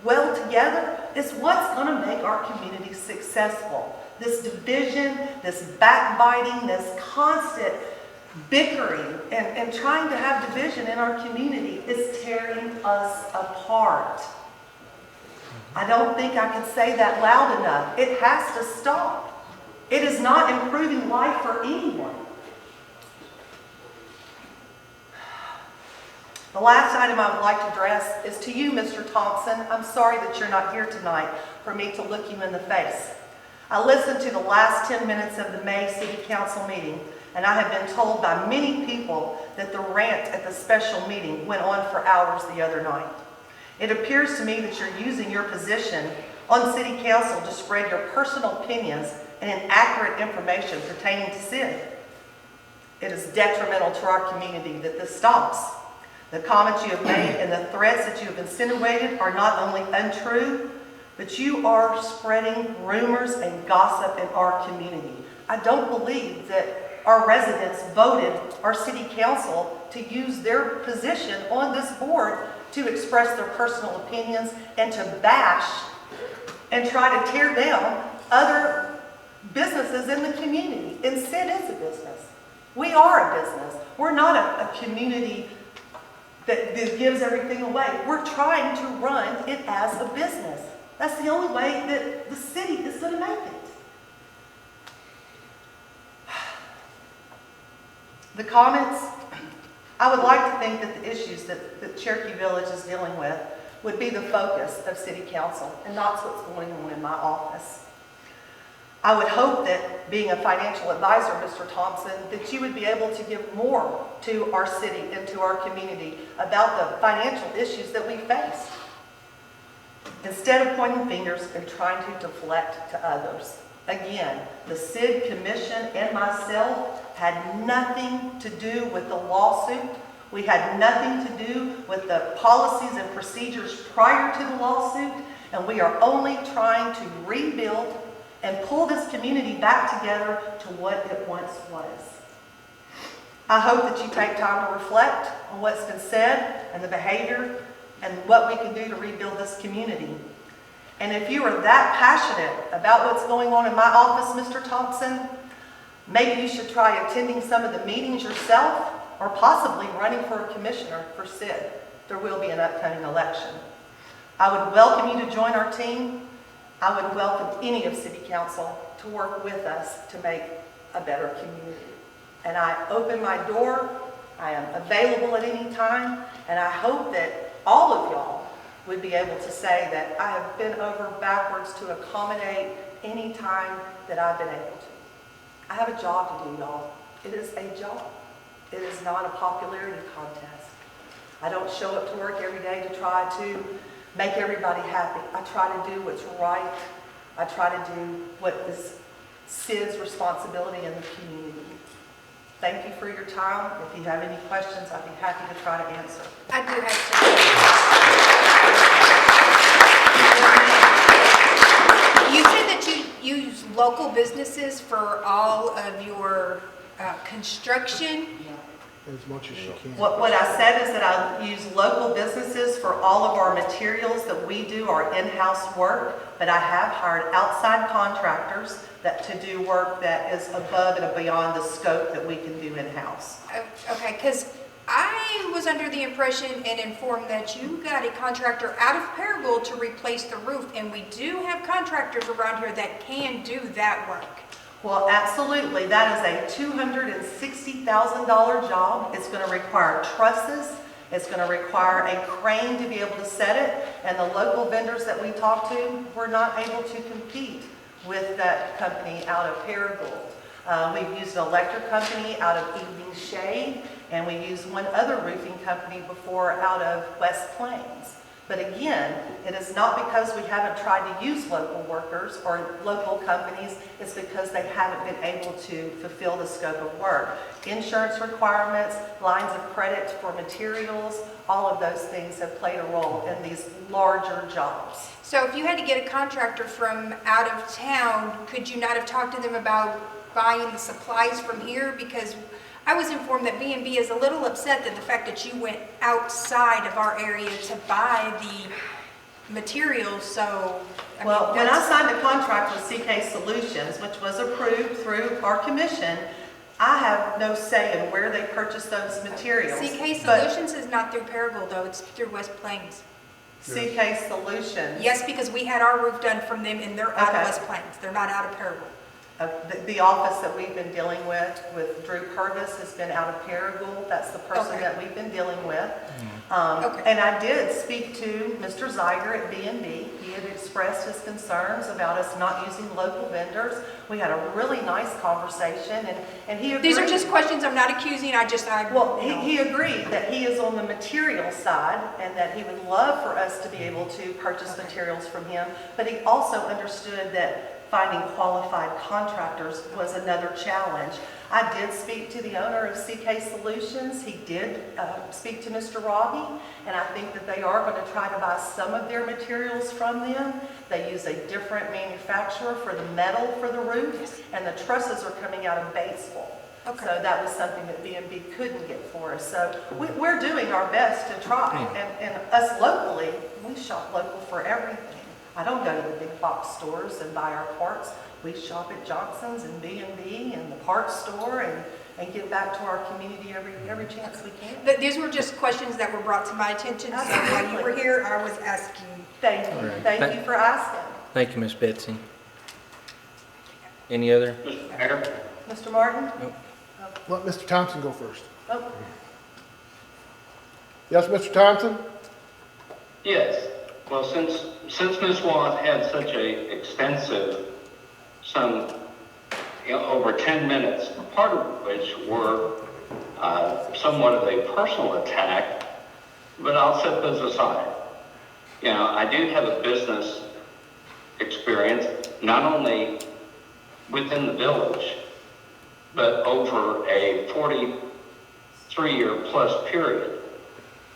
well together is what's going to make our community successful. This division, this backbiting, this constant bickering and trying to have division in our community is tearing us apart. I don't think I can say that loud enough. It has to stop. It is not improving life for anyone. The last item I would like to address is to you, Mr. Thompson. I'm sorry that you're not here tonight for me to look you in the face. I listened to the last 10 minutes of the May City Council meeting, and I have been told by many people that the rant at the special meeting went on for hours the other night. It appears to me that you're using your position on City Council to spread your personal opinions and inaccurate information pertaining to Sid. It is detrimental to our community that this stops. The comments you have made and the threats that you have insinuated are not only untrue, but you are spreading rumors and gossip in our community. I don't believe that our residents voted our city council to use their position on this board to express their personal opinions and to bash and try to tear down other businesses in the community. And Sid is a business. We are a business. We're not a community that gives everything away. We're trying to run it as a business. That's the only way that the city is going to make it. The comments, I would like to think that the issues that Cherokee Village is dealing with would be the focus of City Council and not what's going on in my office. I would hope that, being a financial advisor, Mr. Thompson, that you would be able to give more to our city and to our community about the financial issues that we face, instead of pointing fingers and trying to deflect to others. Again, the CID Commission and myself had nothing to do with the lawsuit. We had nothing to do with the policies and procedures prior to the lawsuit, and we are only trying to rebuild and pull this community back together to what it once was. I hope that you take time to reflect on what's been said and the behavior and what we can do to rebuild this community. And if you are that passionate about what's going on in my office, Mr. Thompson, maybe you should try attending some of the meetings yourself, or possibly running for a commissioner for CID. There will be an upcoming election. I would welcome you to join our team. I would welcome any of City Council to work with us to make a better community. And I open my door. I am available at any time. And I hope that all of y'all would be able to say that I have been over backwards to accommodate any time that I've been able to. I have a job to do, y'all. It is a job. It is not a popularity contest. I don't show up to work every day to try to make everybody happy. I try to do what's right. I try to do what is CID's responsibility in the community. Thank you for your time. If you have any questions, I'd be happy to try to answer. I do have some. You said that you use local businesses for all of your construction. As much as you can. What I said is that I use local businesses for all of our materials that we do, our in-house work, but I have hired outside contractors to do work that is above and beyond the scope that we can do in-house. Okay, because I was under the impression and informed that you got a contractor out of Paragould to replace the roof, and we do have contractors around here that can do that work. Well, absolutely. That is a $260,000 job. It's going to require trusses. It's going to require a crane to be able to set it. And the local vendors that we talked to were not able to compete with that company out of Paragould. We've used an electric company out of Evening Shade, and we used one other roofing company before out of West Plains. But again, it is not because we haven't tried to use local workers or local companies, it's because they haven't been able to fulfill the scope of work. Insurance requirements, lines of credit for materials, all of those things have played a role in these larger jobs. So if you had to get a contractor from out of town, could you not have talked to them about buying the supplies from here? Because I was informed that B&B is a little upset that the fact that you went outside of our area to buy the materials, so... Well, when I signed a contract with CK Solutions, which was approved through our commission, I have no say in where they purchase those materials. CK Solutions is not through Paragould, though, it's through West Plains. CK Solutions? Yes, because we had our roof done from them, and they're out of West Plains. They're not out of Paragould. The office that we've been dealing with Drew Purvis has been out of Paragould. That's the person that we've been dealing with. And I did speak to Mr. Zeiger at B&B. He had expressed his concerns about us not using local vendors. We had a really nice conversation, and he agreed. These are just questions. I'm not accusing. He agreed that he is on the material side and that he would love for us to be able to purchase materials from him. But he also understood that finding qualified contractors was another challenge. I did speak to the owner of CK Solutions. He did speak to Mr. Robbie, and I think that they are going to try to buy some of their materials from them. They use a different manufacturer for the metal for the roof, and the trusses are coming out of Batesville. So that was something that B&B couldn't get for us. So we're doing our best to try, and us locally, we shop local for everything. I don't go to the big box stores and buy our parts. We shop at Johnson's and B&B and the parts store and give back to our community every chance we can. These were just questions that were brought to my attention, so while you were here, I was asking. Thank you. All right. Thank you for asking. Thank you, Miss Betsy. Any other? Mr. Mayor? Mr. Martin? Let Mr. Thompson go first. Oh, Yes, Mr. Thompson? Yes. Well, since Ms. Watt had such a extensive, over 10 minutes, part of which were somewhat of a personal attack, but I'll set those aside. I do have a business experience, not only within the village, but over a 43-year plus period.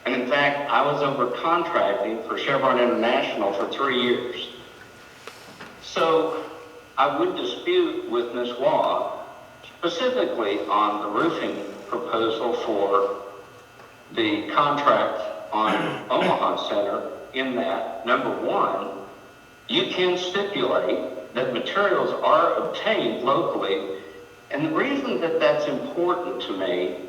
And in fact, I was over contracting for Chevron International for 3 years. So I would dispute with Ms. Waugh, specifically on the roofing proposal for the contract on Omaha Center, in that, number one, you can stipulate that materials are obtained locally. And the reason that that's important to me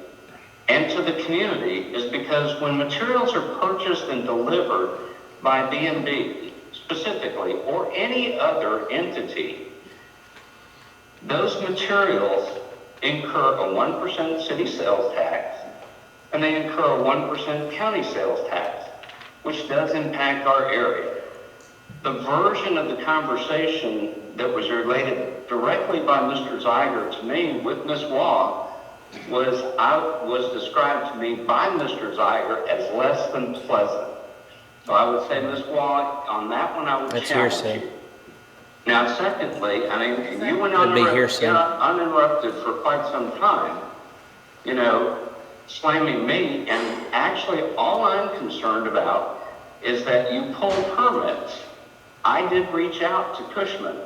and to the community is because when materials are purchased and delivered by B&B specifically, or any other entity, those materials incur a 1% city sales tax, and they incur a 1% county sales tax, which does impact our area. The version of the conversation that was related directly by Mr. Zeiger to me with Ms. Waugh was described to me by Mr. Zeiger as less than pleasant. So I would say, Ms. Waugh, on that one I would That's challenge hearsay. you. Now, secondly, you went That'd be hearsay. uninterrupted for quite some time, slamming me, and actually all I'm concerned about is that you pull permits. I did reach out to Cushman,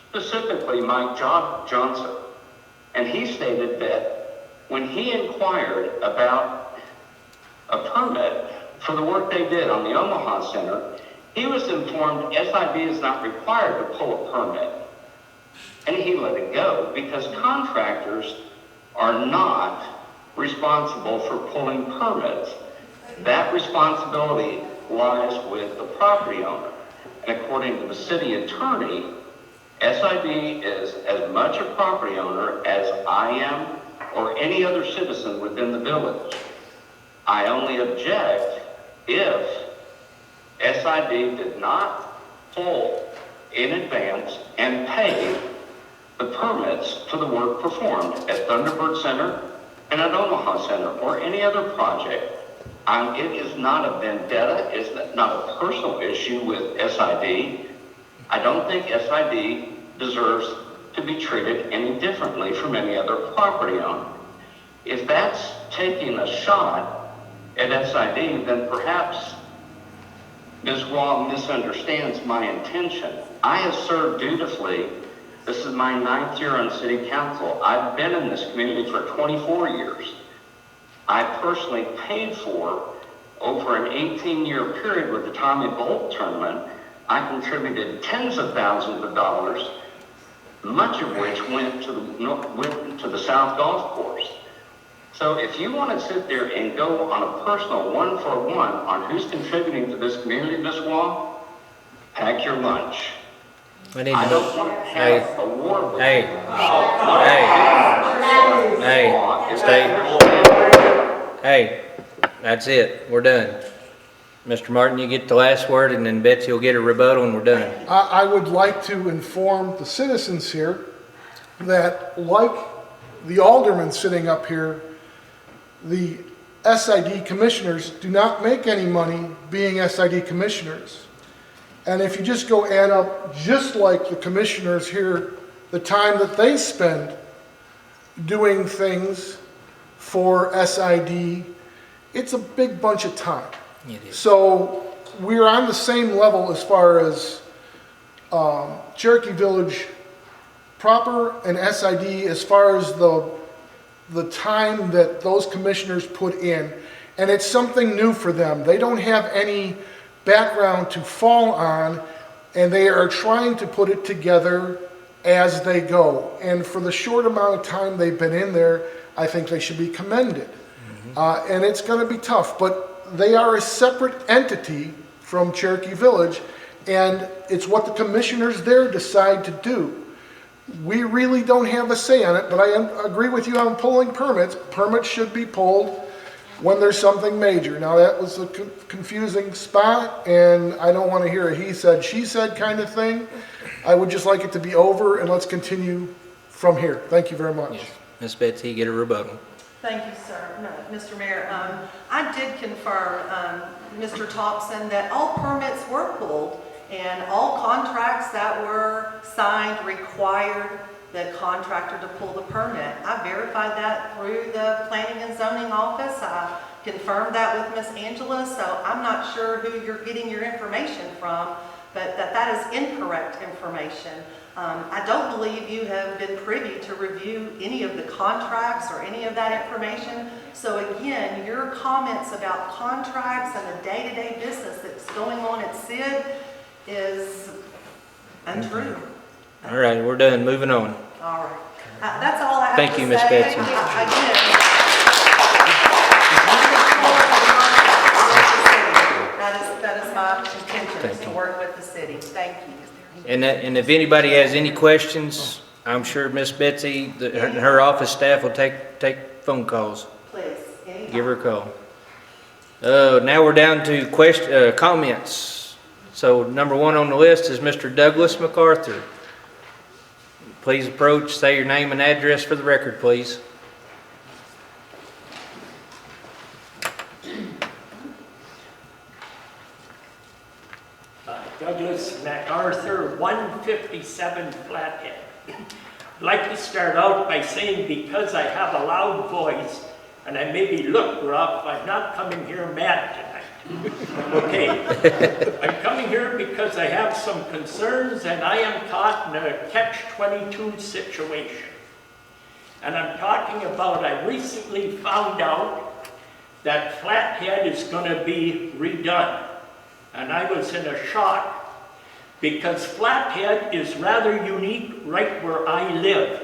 specifically Mike Johnson, and he stated that when he inquired about a permit for the work they did on the Omaha Center, he was informed SIB is not required to pull a permit. And he let it go because contractors are not responsible for pulling permits. That responsibility lies with the property owner. And according to the city attorney, SIB is as much a property owner as I am or any other citizen within the village. I only object if SIB did not pull in advance and pay the permits for the work performed at Thunderbird Center and at Omaha Center or any other project. It is not a vendetta, it's not a personal issue with SID. I don't think SID deserves to be treated any differently from any other property owner. If that's taking a shot at SID, then perhaps Ms. Waugh misunderstands my intention. I have served dutifully. This is my 9th year on city council. I've been in this community for 24 years. I personally paid for, over an 18-year period with the Tommy Bolt tournament, I contributed tens of thousands of dollars, much of which went to the South Golf Course. So if you want to sit there and go on a personal one-for-one on who's contributing to this community, Ms. Waugh, pack your lunch. We need I to don't want to have a war with Hey. Hey, that's it. We're done. Mr. Martin, you get the last word, and then Betsy will get a rebuttal, and we're done. I would like to inform the citizens here that, like the aldermen sitting up here, the SID commissioners do not make any money being SID commissioners. And if you just go add up, just like the commissioners here, the time that they spend doing things for SID, it's a big bunch of time. It is. So we're on the same level as far as Cherokee Village proper and SID as far as the time that those commissioners put in. And it's something new for them. They don't have any background to fall on, and they are trying to put it together as they go. And for the short amount of time they've been in there, I think they should be commended. And it's going to be tough, but they are a separate entity from Cherokee Village, and it's what the commissioners there decide to do. We really don't have a say on it, but I agree with you on pulling permits. Permits should be pulled when there's something major. Now, that was a confusing spot, and I don't want to hear a he said, she said kind of thing. I would just like it to be over, and let's continue from here. Thank you very much. Yes. Ms. Betsy, get a rebuttal. Thank you, sir. No, Mr. Mayor, I did confirm, Mr. Thompson, that all permits were pulled and all contracts that were signed required the contractor to pull the permit. I verified that through the Planning and Zoning Office. I confirmed that with Miss Angela, so I'm not sure who you're getting your information from, but that is incorrect information. I don't believe you have been privy to review any of the contracts or any of that information. So again, your comments about contracts and the day-to-day business that's going on at SID is untrue. All right, we're done. Moving on. All right. That's all I have Thank to you, say. Miss Betsy. That is my intention, is to work with the city. Thank you. And if anybody has any questions, I'm sure Miss Betsy, her office staff will take phone calls. Please, anytime. Give her a call. Now we're down to comments. So number one on the list is Mr. Douglas MacArthur. Please approach, say your name and address for the record, please. Douglas MacArthur, 157 Flathead. I'd like to start out by saying, because I have a loud voice and I maybe look rough, I'm not coming here mad tonight. Okay, I'm coming here because I have some concerns and I am caught in a catch-22 situation. And I'm talking about, I recently found out that Flathead is going to be redone. And I was in a shock, because Flathead is rather unique right where I live.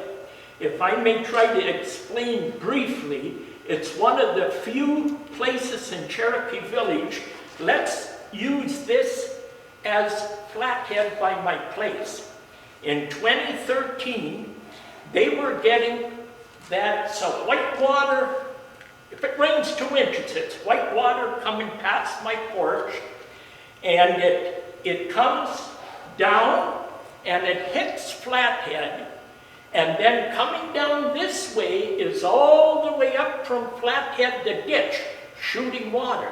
If I may try to explain briefly, it's one of the few places in Cherokee Village. Let's use this as Flathead by my place. In 2013, they were getting that white water. If it rains 2 inches, it's white water coming past my porch. And it comes down and it hits Flathead, and then coming down this way is all the way up from Flathead the ditch, shooting water.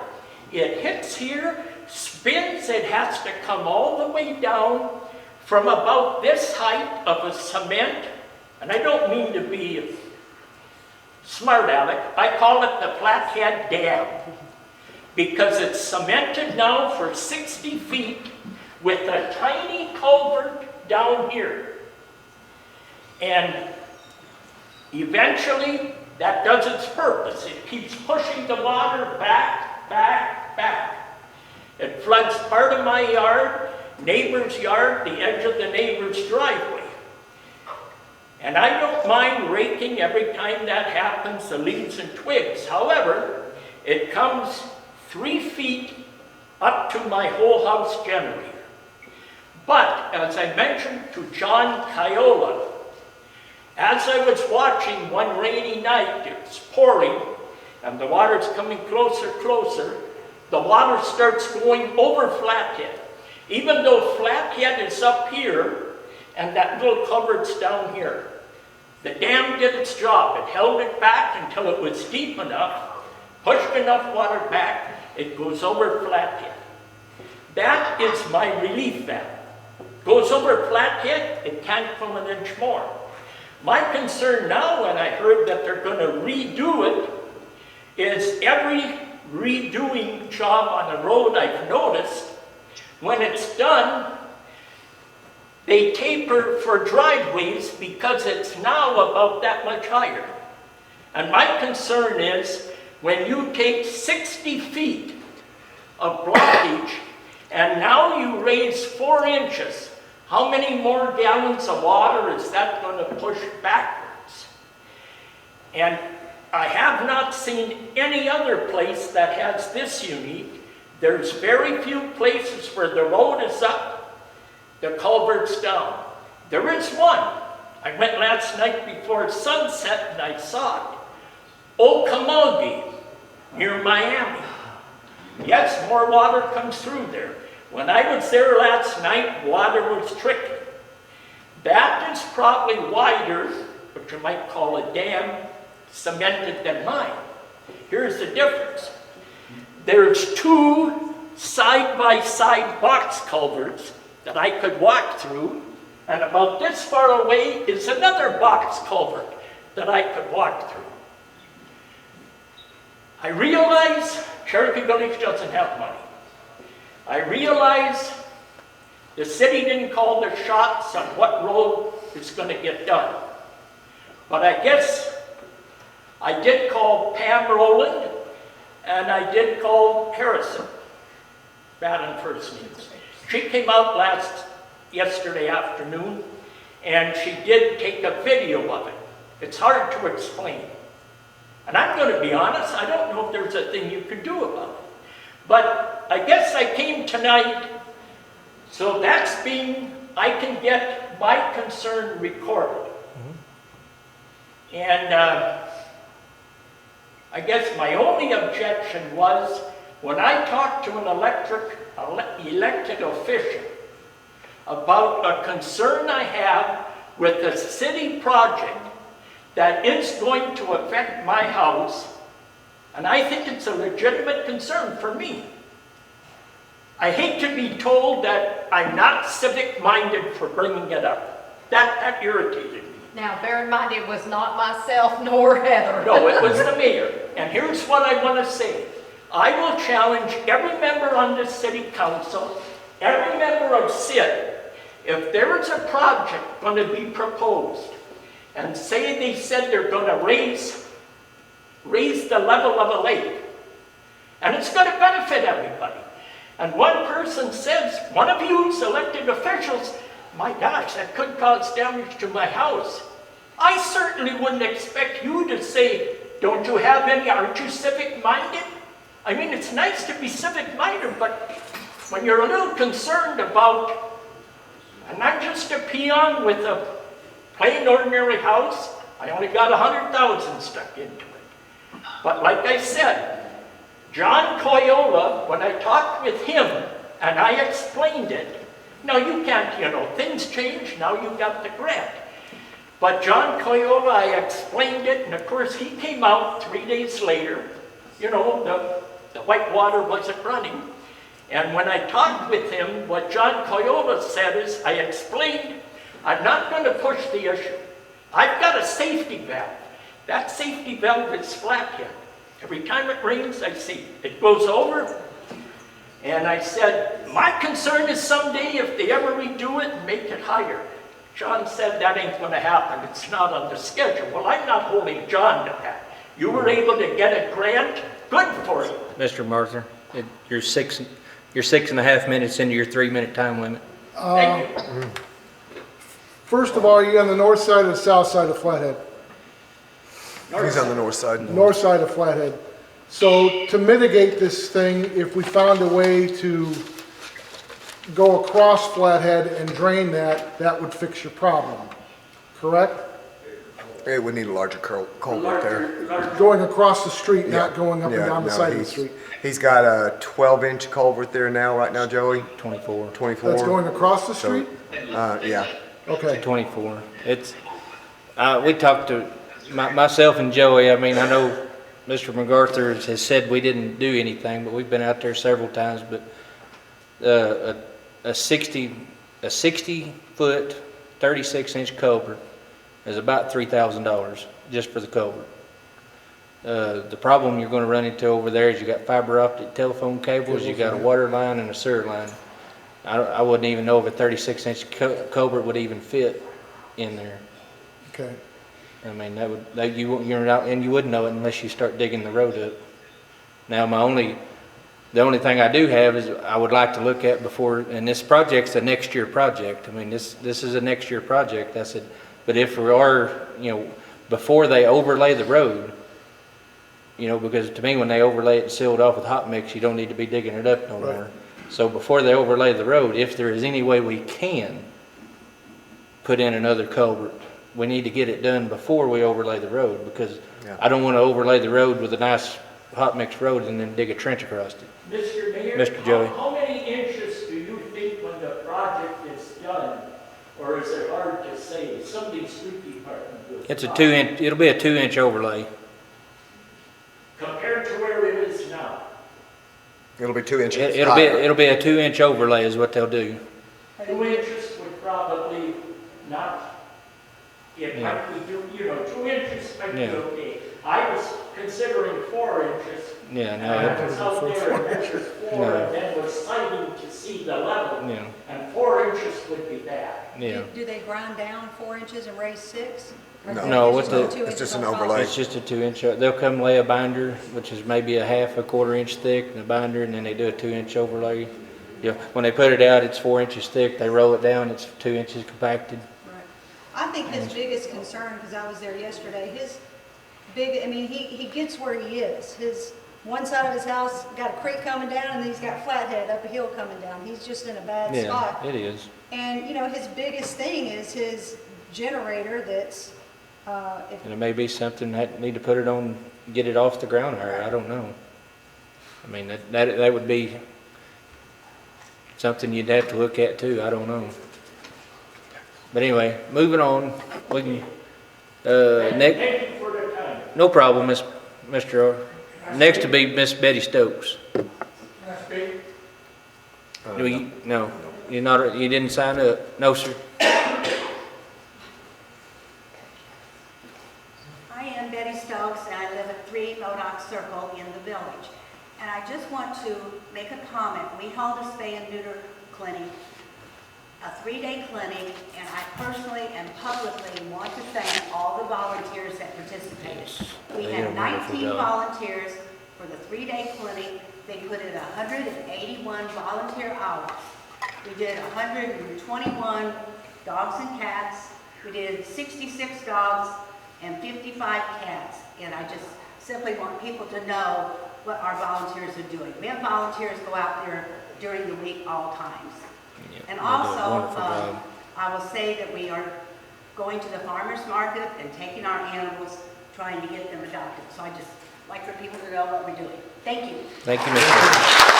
It hits here, spins, it has to come all the way down from about this height of a cement, and I don't mean to be smart aleck, I call it the Flathead Dam. Because it's cemented now for 60 feet with a tiny culvert down here. And eventually, that does its purpose. It keeps pushing the water back, back, back. It floods part of my yard, neighbor's yard, the edge of the neighbor's driveway. And I don't mind raking every time that happens, the leaves and twigs. However, it comes 3 feet up to my whole house generator. But, as I mentioned to John Kiola, as I was watching one rainy night, it was pouring, and the water's coming closer, closer, the water starts going over Flathead. Even though Flathead is up here, and that little culvert's down here. The dam did its job. It held it back until it was deep enough, pushed enough water back, it goes over Flathead. That is my relief valve. Goes over Flathead, it can't come an inch more. My concern now, when I heard that they're going to redo it, is every redoing job on a road I've noticed, when it's done, they taper for driveways because it's now about that much higher. And my concern is, when you take 60 feet of blockage and now you raise 4 inches, how many more gallons of water is that going to push backwards? And I have not seen any other place that has this unique. There's very few places where the road is up, the culvert's down. There is one. I went last night before sunset and I saw it. Okmulgee, near Miami. Yes, more water comes through there. When I was there last night, water was trickling. That is probably wider, what you might call a dam, cemented than mine. Here's the difference. There's two side-by-side box culverts that I could walk through, and about this far away is another box culvert that I could walk through. I realize Cherokee Village doesn't have money. I realize the city didn't call the shots on what road is going to get done. But I guess I did call Pam Rowland and I did call Harrison, bad on first names. She came out yesterday afternoon and she did take a video of it. It's hard to explain. And I'm going to be honest, I don't know if there's a thing you can do about it. But I guess I came tonight, so I can get my concern recorded. And I guess my only objection was when I talked to an elected official about a concern I have with a city project that is going to affect my house, and I think it's a legitimate concern for me. I hate to be told that I'm not civic-minded for bringing it up. That irritated me. Now, bear in mind, it was not myself nor Heather. No, it was the mayor. And here's what I want to say. I will challenge every member on this city council, every member of CID, if there is a project going to be proposed, and say they said they're going to raise the level of a lake, and it's going to benefit everybody. And one person says, one of you elected officials, my gosh, that could cause damage to my house. I certainly wouldn't expect you to say, don't you have any, aren't you civic-minded? I mean, it's nice to be civic-minded, but when you're a little concerned about, and I'm just a peon with a plain ordinary house, I only got 100,000 stuck into it. But like I said, John Coyola, when I talked with him and I explained it, now you can't, things change, now you got the grant. But John Coyola, I explained it, and of course he came out 3 days later, the white water wasn't running. And when I talked with him, what John Coyola said is, I explained, I'm not going to push the issue. I've got a safety valve. That safety valve is flathead. Every time it rains, I see it goes over. And I said, my concern is someday if they ever redo it and make it higher. John said that ain't going to happen. It's not on the schedule. Well, I'm not holding John to that. You were able to get a grant. Good for you. Mr. Martha, you're 6.5 minutes into your 3-minute time limit. Thank you. First of all, are you on the north side or the south side of Flathead? He's on the north side. North side of Flathead. So to mitigate this thing, if we found a way to go across Flathead and drain that, that would fix your problem, correct? It would need a larger culvert there. Going across the street, not Yeah. going up and Yeah, down the no, side of the street. He's got a 12-inch culvert there right now, Joey. 24. 24. That's going across the So, street? yeah. Okay. 24. It's, we talked to, myself and Joey, I mean, I know Mr. MacArthur has said we didn't do anything, but we've been out there several times, but a 60-foot, 36-inch culvert is about $3,000 just for the culvert. The problem you're going to run into over there is you got fiber optic telephone cables, you got a water line and a sewer line. I wouldn't even know if a 36-inch culvert would even fit in there. Okay. I mean, you're not, and you wouldn't know it unless you start digging the road up. Now, the only thing I do have is I would like to look at before, and this project's a next year project. I mean, this is a next year project. I said, but if we are, before they overlay the road, You know, because to me, when they overlay it and seal it off with hot mix, you don't need to be digging it up no Right. more. So before they overlay the road, if there is any way we can put in another culvert, we need to get it done before we overlay the road, because Yeah. I don't want to overlay the road with a nice hot mix road and then dig a trench across it. Mr. Mayor? Mr. Joey. How many inches do you think when the project is done, or is it hard to say? Somebody's street department will. It's a 2-inch, it'll be a 2-inch overlay. Compared to where it is now? It'll be 2 inches It'll be, higher. it'll be a 2-inch overlay is what they'll do. 2 inches would probably not, it Yeah. might be, 2 inches might be Yeah. okay. I was considering 4 inches. Yeah, And I no, was out there and measured 4 No. and then was sighting to see the level. yeah, And 4 inches would be bad. yeah. Do they grind down 4 inches and raise 6? Or No. is it No, just with go the- 2 it's just inches an on top? overlay. It's just a 2-inch, they'll come lay a binder, which is maybe a half, a quarter-inch thick, and a binder, and then they do a 2-inch overlay. Yeah, when they put it out, it's 4 inches thick, they roll it down, it's 2 inches compacted. Right. I think his biggest concern, because I was there yesterday, he gets where he is. One side of his house got a creek coming down, and then he's got Flathead up a hill coming down. He's just in a bad Yeah, spot. it is. And, his biggest thing is his generator that's, if And it may be something that need to put it on, get it off the ground higher, I don't know. I mean, that would be something you'd have to look at too, I don't know. But anyway, moving on, we can, next, Thank you for the time. no problem, Mr. R. Next to be Miss Betty Stokes. Can I speak? No, you didn't sign up, no, sir. I am Betty Stokes, and I live at 3 Modoc Circle in the village. And I just want to make a comment. We held a spay and neuter clinic, a 3-day clinic, and I personally and publicly want to thank all the volunteers that participated. We They did a had wonderful 19 job. volunteers for the 3-day clinic. They put in 181 volunteer hours. We did 121 dogs and cats. We did 66 dogs and 55 cats. And I just simply want people to know what our volunteers are doing. We have volunteers go out there during the week all times. Yeah, And they do a also, wonderful job. I will say that we are going to the farmer's market and taking our animals, trying to get them adopted. So I just like for people to know what we're doing. Thank you. Thank you, Mr.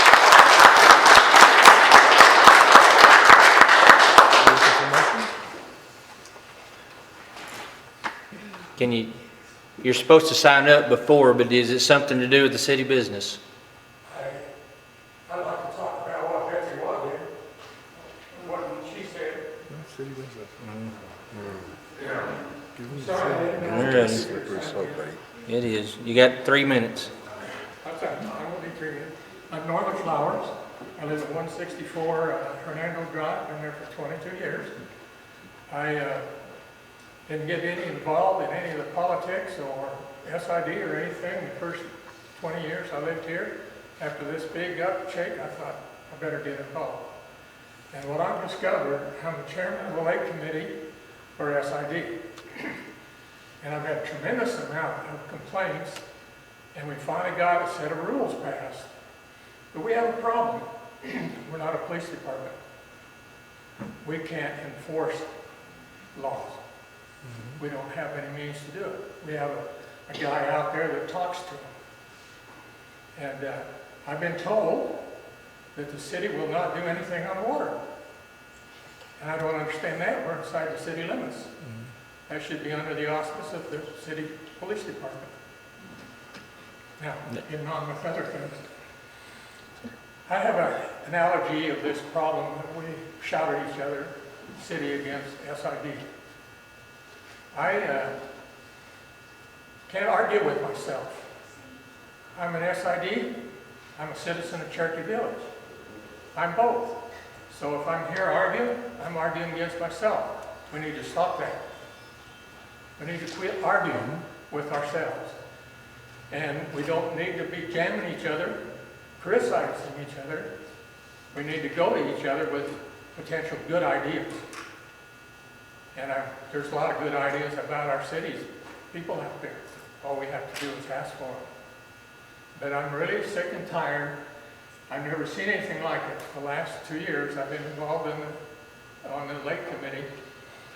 You're supposed to sign up before, but is it something to do with the city business? I'd like to talk about what Betsy Watt did, what she said. Sorry, I didn't know. All right. It is. You got 3 minutes. That's it, I won't be 3 minutes. I'm Norman Flowers. I live at 164 Hernando Drive, been there for 22 years. I didn't get any involved in any of the politics or SID or anything the first 20 years I lived here. After this big upshake, I thought I better get involved. And what I've discovered, I'm the chairman of the Lake Committee for SID. And I've had a tremendous amount of complaints, and we finally got a set of rules passed. But we have a problem. We're not a police department. We can't enforce laws. We don't have any means to do it. We have a guy out there that talks to them. And I've been told that the city will not do anything on water. And I don't understand that. We're inside the city limits. That should be under the auspice of the city police department. Now, getting on with other things. I have an analogy of this problem that we shout at each other, city against SID. I can't argue with myself. I'm an SID, I'm a citizen of Cherokee Village. I'm both. So if I'm here arguing, I'm arguing against myself. We need to stop that. We need to quit arguing with ourselves. And we don't need to be jamming each other, criticizing each other. We need to go to each other with potential good ideas. And there's a lot of good ideas about our cities, people out there. All we have to do is ask for them. but I'm really sick and tired. I've never seen anything like it. The last 2 years I've been involved on the lake committee,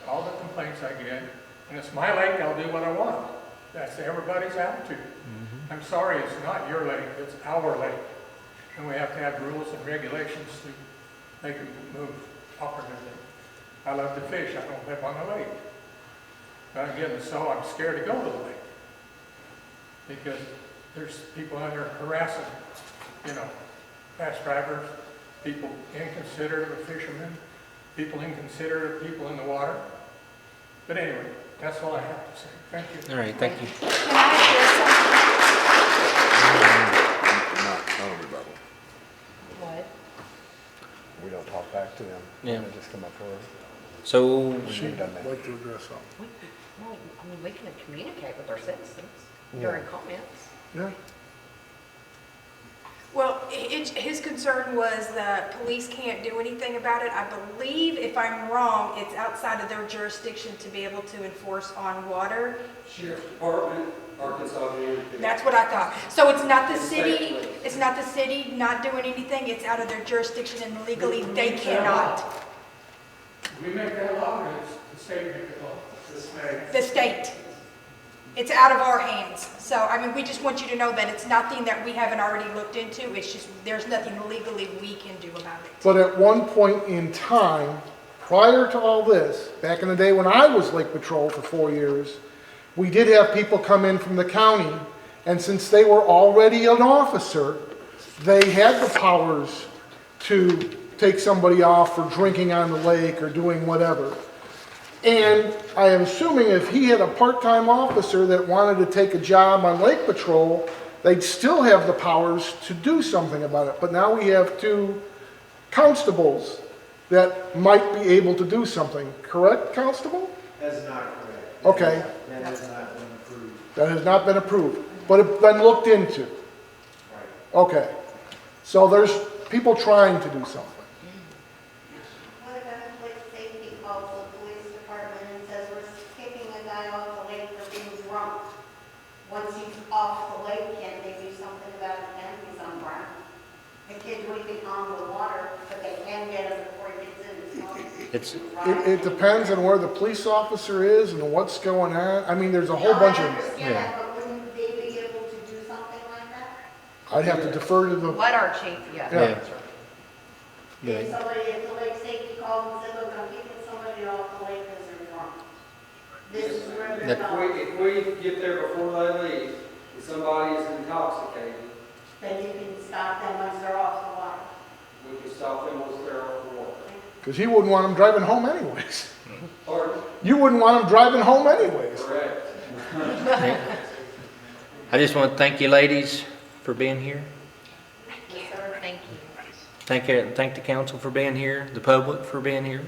all the complaints I get, and it's my lake, I'll do what I want. That's everybody's attitude. I'm sorry, it's not your lake, it's our lake. And we have to have rules and regulations to make it move operatively. I love to fish, I don't live on the lake. But again, so I'm scared to go to the lake. Because there's people out there harassing, fast drivers, people inconsiderate of fishermen, people inconsiderate of people in the water. But anyway, that's all I have to say. Thank you. All right, thank you. Can I Not everybody. What? We don't talk back to them. Yeah. They just come up for us. So, She'd like to address something. Well, I mean, we can communicate with our citizens Yeah. during comments. Yeah. Well, his concern was the police can't do anything about it. I believe, if I'm wrong, it's outside of their jurisdiction to be able to enforce on water. Sheriff's Department, Arkansas DMV. That's what I thought. So it's not the city not doing anything, it's out of their jurisdiction and legally they cannot. We make that law, or it's the state make the law? The state. It's out of our hands. So, I mean, we just want you to know that it's nothing that we haven't already looked into. It's just, there's nothing legally we can do about it. But at one point in time, prior to all this, back in the day when I was Lake Patrol for 4 years, we did have people come in from the county, and since they were already an officer, they had the powers to take somebody off for drinking on the lake or doing whatever. And I am assuming if he had a part-time officer that wanted to take a job on Lake Patrol, they'd still have the powers to do something about it. But now we have 2 constables that might be able to do something. Correct, Constable? That's not correct. Okay. That has not been approved. That has not been approved, but it's been looked into. Right. Okay. So there's people trying to do something. What about if like safety calls the police department and says we're kicking a guy off the lake for being drunk? Once he's off the lake, can't they do something about it then? He's on ground. They can't do anything on the water, but they can get him before he gets in his home. It depends on where the police officer is and what's going on. I mean, there's a whole bunch of, I understand that, but wouldn't they be able to do something like that? I'd have to defer to the, Let our chief, yeah. yeah. If somebody at the lake safety calls and says, look, I'm kicking somebody off the lake because they're drunk. This is where they're going. If we get there before they leave, and somebody is intoxicated, Then you can stop them once they're off the water. we can stop them once they're off the water. Because he wouldn't want them driving home anyways. Pardon? You wouldn't want them driving home anyways. Correct. I just want to thank you ladies for being here. Thank you. Thank the council for being here, the public for being here.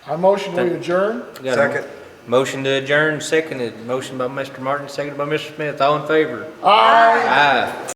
I motion we adjourn. Got a motion to adjourn, seconded. Motion by Mr. Martin, seconded by Mr. Smith. All in favor? Aye. Aye.